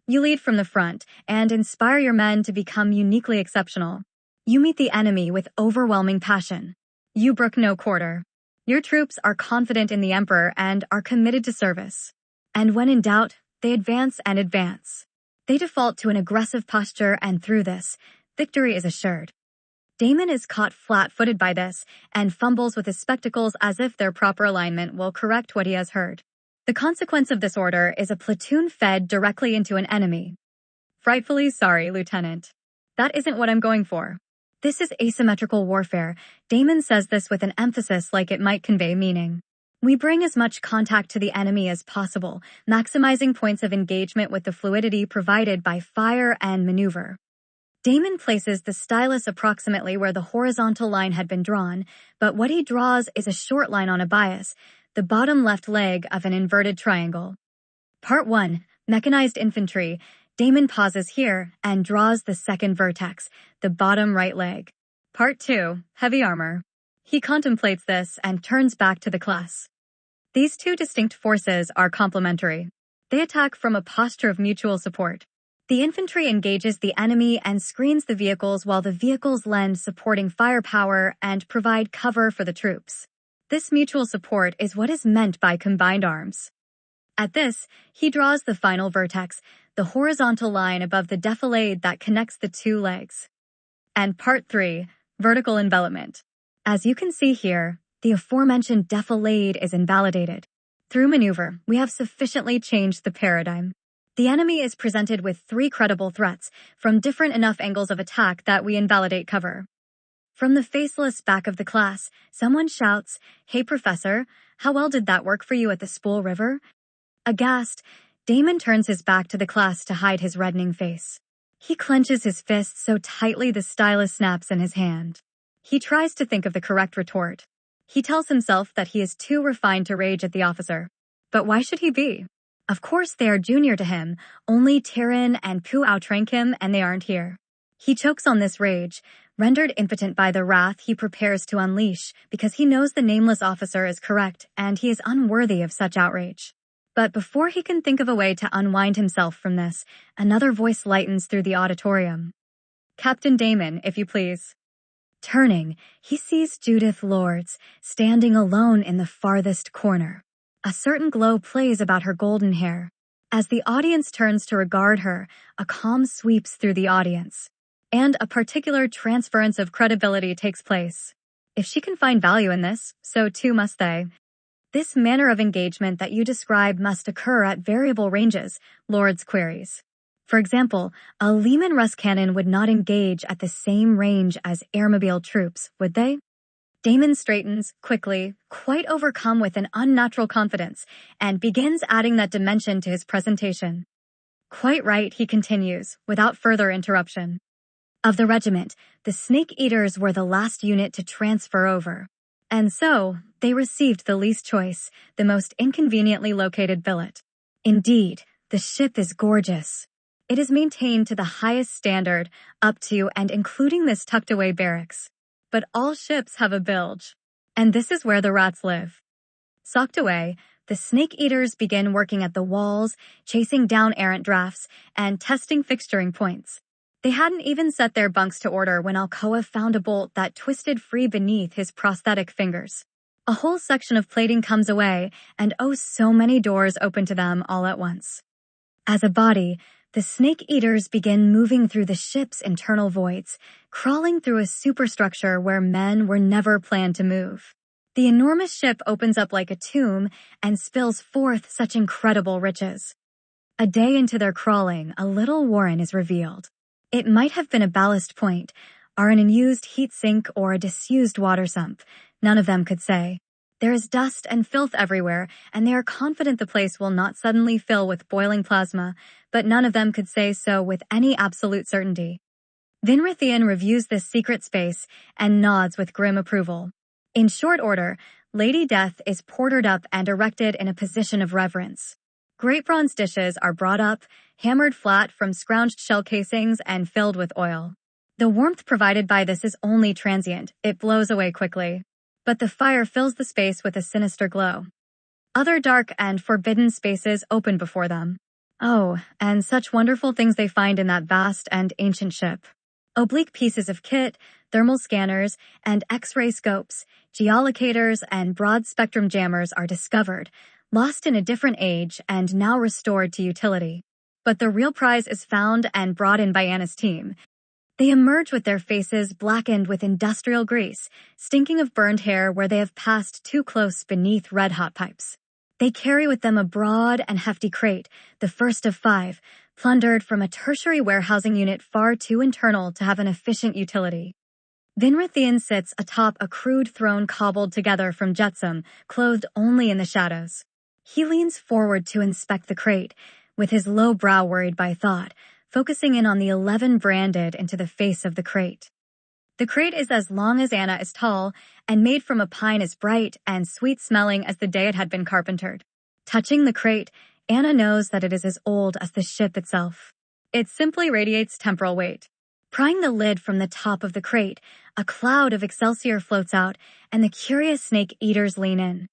Speaker 1: You lead from the front and inspire your men to become uniquely exceptional. You meet the enemy with overwhelming passion. You brook no quarter. Your troops are confident in the Emperor and are committed to service. And when in doubt, they advance and advance. They default to an aggressive posture, and through this, victory is assured. Damon is caught flat-footed by this and fumbles with his spectacles as if their proper alignment will correct what he has heard. The consequence of this order is a platoon fed directly into an enemy. Frightfully sorry, Lieutenant. That isn't what I'm going for. This is asymmetrical warfare. Damon says this with an emphasis like it might convey meaning. We bring as much contact to the enemy as possible, maximizing points of engagement with the fluidity provided by fire and maneuver. Damon places the stylus approximately where the horizontal line had been drawn, but what he draws is a short line on a bias, the bottom left leg of an inverted triangle. Part 1, Mechanized Infantry. Damon pauses here and draws the second vertex, the bottom right leg. Part 2, Heavy Armor. He contemplates this and turns back to the class. These two distinct forces are complementary. They attack from a posture of mutual support. The infantry engages the enemy and screens the vehicles while the vehicles lend supporting firepower and provide cover for the troops. This mutual support is what is meant by combined arms. At this, he draws the final vertex, the horizontal line above the defilade that connects the two legs. And Part 3, Vertical Envelopment. As you can see here, the aforementioned defilade is invalidated. Through maneuver, we have sufficiently changed the paradigm. The enemy is presented with 3 credible threats from different enough angles of attack that we invalidate cover. From the faceless back of the class, someone shouts, "Hey Professor, how well did that work for you at the Spool River?" Aghast, Damon turns his back to the class to hide his reddening face. He clenches his fist so tightly the stylus snaps in his hand. He tries to think of the correct retort. He tells himself that he is too refined to rage at the officer. But why should he be? Of course they are junior to him, only Tyrion and Pooh outrank him and they aren't here. He chokes on this rage, rendered impotent by the wrath he prepares to unleash because he knows the nameless officer is correct and he is unworthy of such outrage. But before he can think of a way to unwind himself from this, another voice lightens through the auditorium. "Captain Damon, if you please." Turning, he sees Judith Lords, standing alone in the farthest corner. A certain glow plays about her golden hair. As the audience turns to regard her, a calm sweeps through the audience. And a particular transference of credibility takes place. If she can find value in this, so too must they. This manner of engagement that you describe must occur at variable ranges, Lords queries. For example, a Leman Russ cannon would not engage at the same range as airmobile troops, would they? Damon straightens, quickly, quite overcome with an unnatural confidence, and begins adding that dimension to his presentation. Quite right, he continues, without further interruption. Of the regiment, the Snake Eaters were the last unit to transfer over. And so, they received the least choice, the most inconveniently located billet. Indeed, the ship is gorgeous. It is maintained to the highest standard, up to and including this tucked-away barracks. But all ships have a bilge. And this is where the rats live. Socked away, the Snake Eaters begin working at the walls, chasing down errant drafts, and testing fixturing points. They hadn't even set their bunks to order when Alcoa found a bolt that twisted free beneath his prosthetic fingers. A whole section of plating comes away, and oh so many doors open to them all at once. As a body, the Snake Eaters begin moving through the ship's internal voids, crawling through a superstructure where men were never planned to move. The enormous ship opens up like a tomb and spills forth such incredible riches. A day into their crawling, a little warren is revealed. It might have been a ballast point, or an unused heat sink, or a disused water sump. None of them could say. There is dust and filth everywhere, and they are confident the place will not suddenly fill with boiling plasma, but none of them could say so with any absolute certainty. Vinrithian reviews this secret space and nods with grim approval. In short order, Lady Death is portered up and erected in a position of reverence. Great bronze dishes are brought up, hammered flat from scrounged shell casings and filled with oil. The warmth provided by this is only transient, it blows away quickly. But the fire fills the space with a sinister glow. Other dark and forbidden spaces open before them. Oh, and such wonderful things they find in that vast and ancient ship. Oblique pieces of kit, thermal scanners, and X-ray scopes, geolocators, and broad-spectrum jammers are discovered, lost in a different age and now restored to utility. But the real prize is found and brought in by Anna's team. They emerge with their faces blackened with industrial grease, stinking of burned hair where they have passed too close beneath red-hot pipes. They carry with them a broad and hefty crate, the first of 5, plundered from a tertiary warehousing unit far too internal to have an efficient utility. Vinrithian sits atop a crude throne cobbled together from jetsam, clothed only in the shadows. He leans forward to inspect the crate, with his low brow worried by thought, focusing in on the 11 branded into the face of the crate. The crate is as long as Anna is tall, and made from a pine as bright and sweet-smelling as the day it had been carpentered. Touching the crate, Anna knows that it is as old as the ship itself. It simply radiates temporal weight. Prying the lid from the top of the crate, a cloud of excelsior floats out, and the curious snake eaters lean in.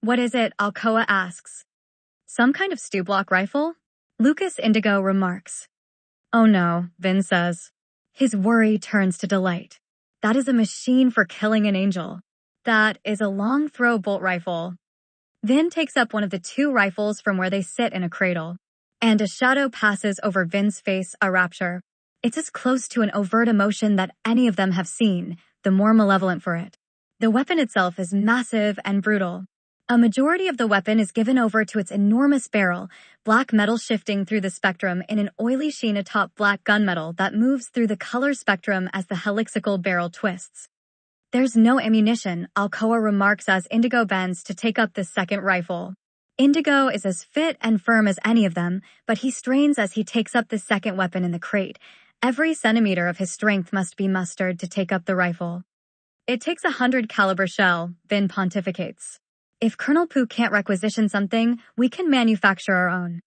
Speaker 1: "What is it?" Alcoa asks. "Some kind of stew block rifle?" Lucas Indigo remarks. "Oh no," Vin says. His worry turns to delight. "That is a machine for killing an angel. That is a long-throw bolt rifle." Vin takes up one of the 2 rifles from where they sit in a cradle, and a shadow passes over Vin's face, a rapture. It's as close to an overt emotion that any of them have seen, the more malevolent for it. The weapon itself is massive and brutal. A majority of the weapon is given over to its enormous barrel, black metal shifting through the spectrum in an oily sheen atop black gunmetal that moves through the color spectrum as the helixical barrel twists. "There's no ammunition," Alcoa remarks as Indigo bends to take up the second rifle. Indigo is as fit and firm as any of them, but he strains as he takes up the second weapon in the crate. Every centimeter of his strength must be mustered to take up the rifle. "It takes 100 caliber shell," Vin pontificates. "If Colonel Pooh can't requisition something, we can manufacture our own."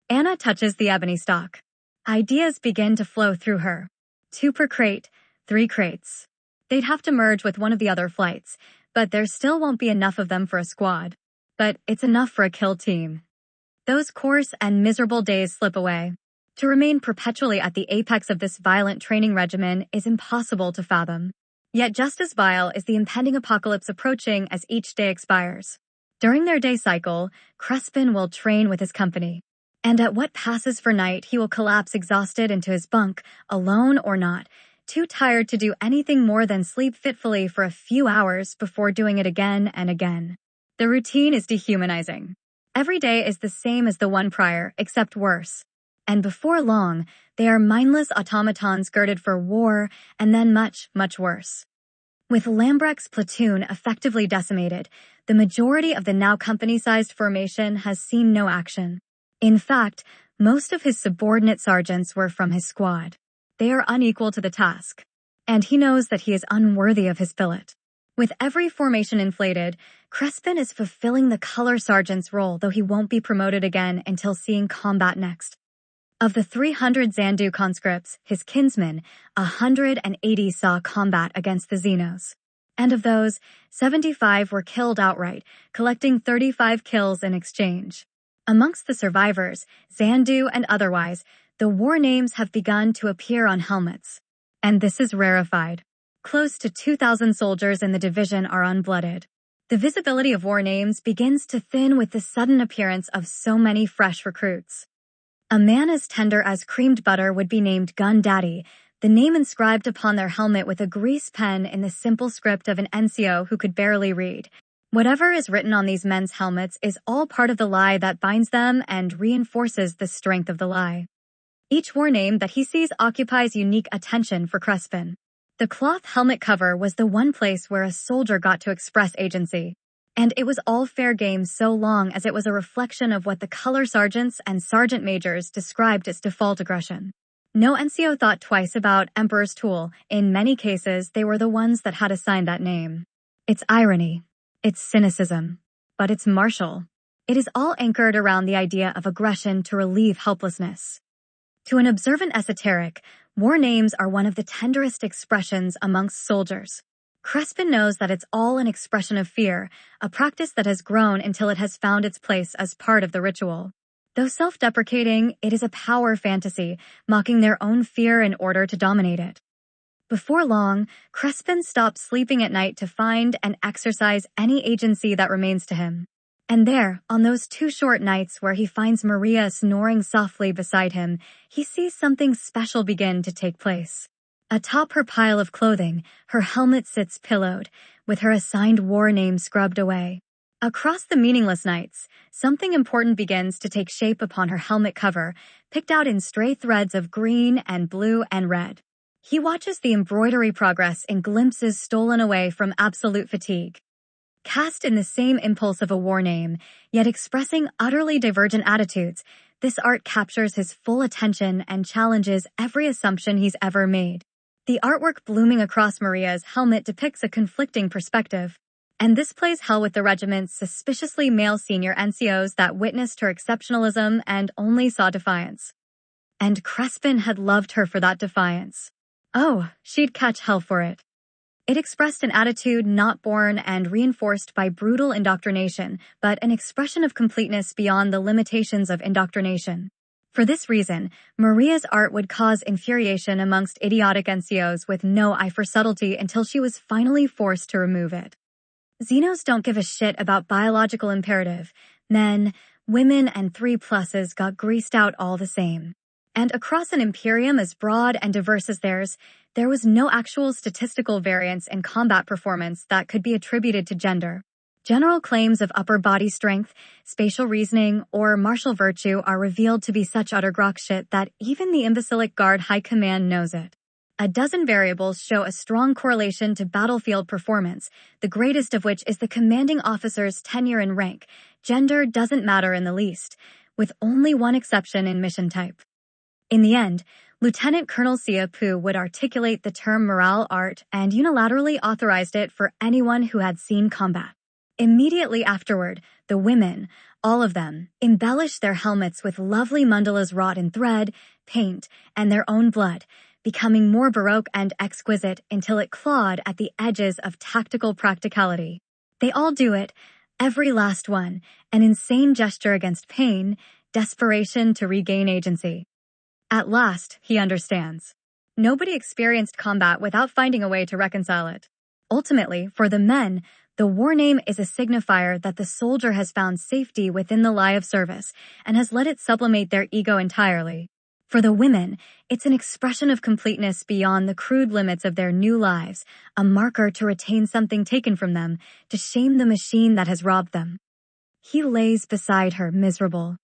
Speaker 1: Anna touches the ebony stock. Ideas begin to flow through her. 2 per crate, 3 crates. They'd have to merge with one of the other flights, but there still won't be enough of them for a squad. But it's enough for a kill team. Those coarse and miserable days slip away. To remain perpetually at the apex of this violent training regimen is impossible to fathom. Yet just as vile is the impending apocalypse approaching as each day expires. During their day cycle, Crespin will train with his company. And at what passes for night, he will collapse exhausted into his bunk, alone or not, too tired to do anything more than sleep fitfully for a few hours before doing it again and again. The routine is dehumanizing. Every day is the same as the one prior, except worse. And before long, they are mindless automatons girded for war, and then much, much worse. With Lambrecht's platoon effectively decimated, the majority of the now company-sized formation has seen no action. In fact, most of his subordinate sergeants were from his squad. They are unequal to the task. And he knows that he is unworthy of his billet. With every formation inflated, Crespin is fulfilling the color sergeant's role, though he won't be promoted again until seeing combat next. Of the 300 Xandu conscripts, his kinsmen, 180 saw combat against the Xenos. And of those, 75 were killed outright, collecting 35 kills in exchange. Amongst the survivors, Xandu and otherwise, the war names have begun to appear on helmets. And this is rarefied. Close to 2,000 soldiers in the division are unblooded. The visibility of war names begins to thin with the sudden appearance of so many fresh recruits. A man as tender as creamed butter would be named Gun Daddy, the name inscribed upon their helmet with a grease pen in the simple script of an NCO who could barely read. Whatever is written on these men's helmets is all part of the lie that binds them and reinforces the strength of the lie. Each war name that he sees occupies unique attention for Crespin. The cloth helmet cover was the one place where a soldier got to express agency. And it was all fair game so long as it was a reflection of what the color sergeants and sergeant majors described as default aggression. No NCO thought twice about Emperor's Tool. In many cases, they were the ones that had assigned that name. It's irony. It's cynicism. But it's martial. It is all anchored around the idea of aggression to relieve helplessness. To an observant esoteric, war names are one of the tenderest expressions amongst soldiers. Crespin knows that it's all an expression of fear, a practice that has grown until it has found its place as part of the ritual. Though self-deprecating, it is a power fantasy, mocking their own fear in order to dominate it. Before long, Crespin stops sleeping at night to find and exercise any agency that remains to him. And there, on those 2 short nights where he finds Maria snoring softly beside him, he sees something special begin to take place. Atop her pile of clothing, her helmet sits pillowed, with her assigned war name scrubbed away. Across the meaningless nights, something important begins to take shape upon her helmet cover, picked out in stray threads of green and blue and red. He watches the embroidery progress in glimpses stolen away from absolute fatigue. Cast in the same impulse of a war name, yet expressing utterly divergent attitudes, this art captures his full attention and challenges every assumption he's ever made. The artwork blooming across Maria's helmet depicts a conflicting perspective. And this plays hell with the regiment's suspiciously male senior NCOs that witnessed her exceptionalism and only saw defiance. And Crespin had loved her for that defiance. Oh, she'd catch hell for it. It expressed an attitude not born and reinforced by brutal indoctrination, but an expression of completeness beyond the limitations of indoctrination. For this reason, Maria's art would cause infuriation amongst idiotic NCOs with no eye for subtlety until she was finally forced to remove it. Xenos don't give a shit about biological imperative. Men, women, and 3+s got greased out all the same. And across an imperium as broad and diverse as theirs, there was no actual statistical variance in combat performance that could be attributed to gender. General claims of upper body strength, spatial reasoning, or martial virtue are revealed to be such utter grok shit that even the imbecilic Guard High Command knows it. A dozen variables show a strong correlation to battlefield performance, the greatest of which is the commanding officer's tenure and rank. Gender doesn't matter in the least, with only one exception in mission type. In the end, Lieutenant Colonel Sia Pu would articulate the term morale art and unilaterally authorized it for anyone who had seen combat. Immediately afterward, the women, all of them, embellished their helmets with lovely mandalas wrought in thread, paint, and their own blood, becoming more baroque and exquisite until it clawed at the edges of tactical practicality. They all do it, every last one, an insane gesture against pain, desperation to regain agency. At last, he understands. Nobody experienced combat without finding a way to reconcile it. Ultimately, for the men, the war name is a signifier that the soldier has found safety within the lie of service and has let it sublimate their ego entirely. For the women, it's an expression of completeness beyond the crude limits of their new lives, a marker to retain something taken from them, to shame the machine that has robbed them. He lays beside her, miserable.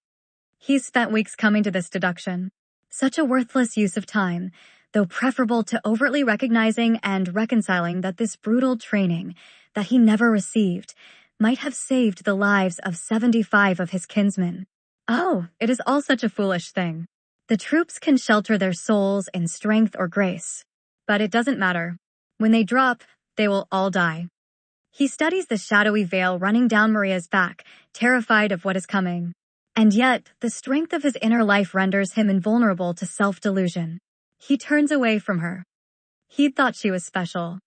Speaker 1: He's spent weeks coming to this deduction. Such a worthless use of time, though preferable to overtly recognizing and reconciling that this brutal training, that he never received, might have saved the lives of 75 of his kinsmen. Oh, it is all such a foolish thing. The troops can shelter their souls in strength or grace. But it doesn't matter. When they drop, they will all die. He studies the shadowy veil running down Maria's back, terrified of what is coming. And yet, the strength of his inner life renders him invulnerable to self-delusion. He turns away from her. He'd thought she was special.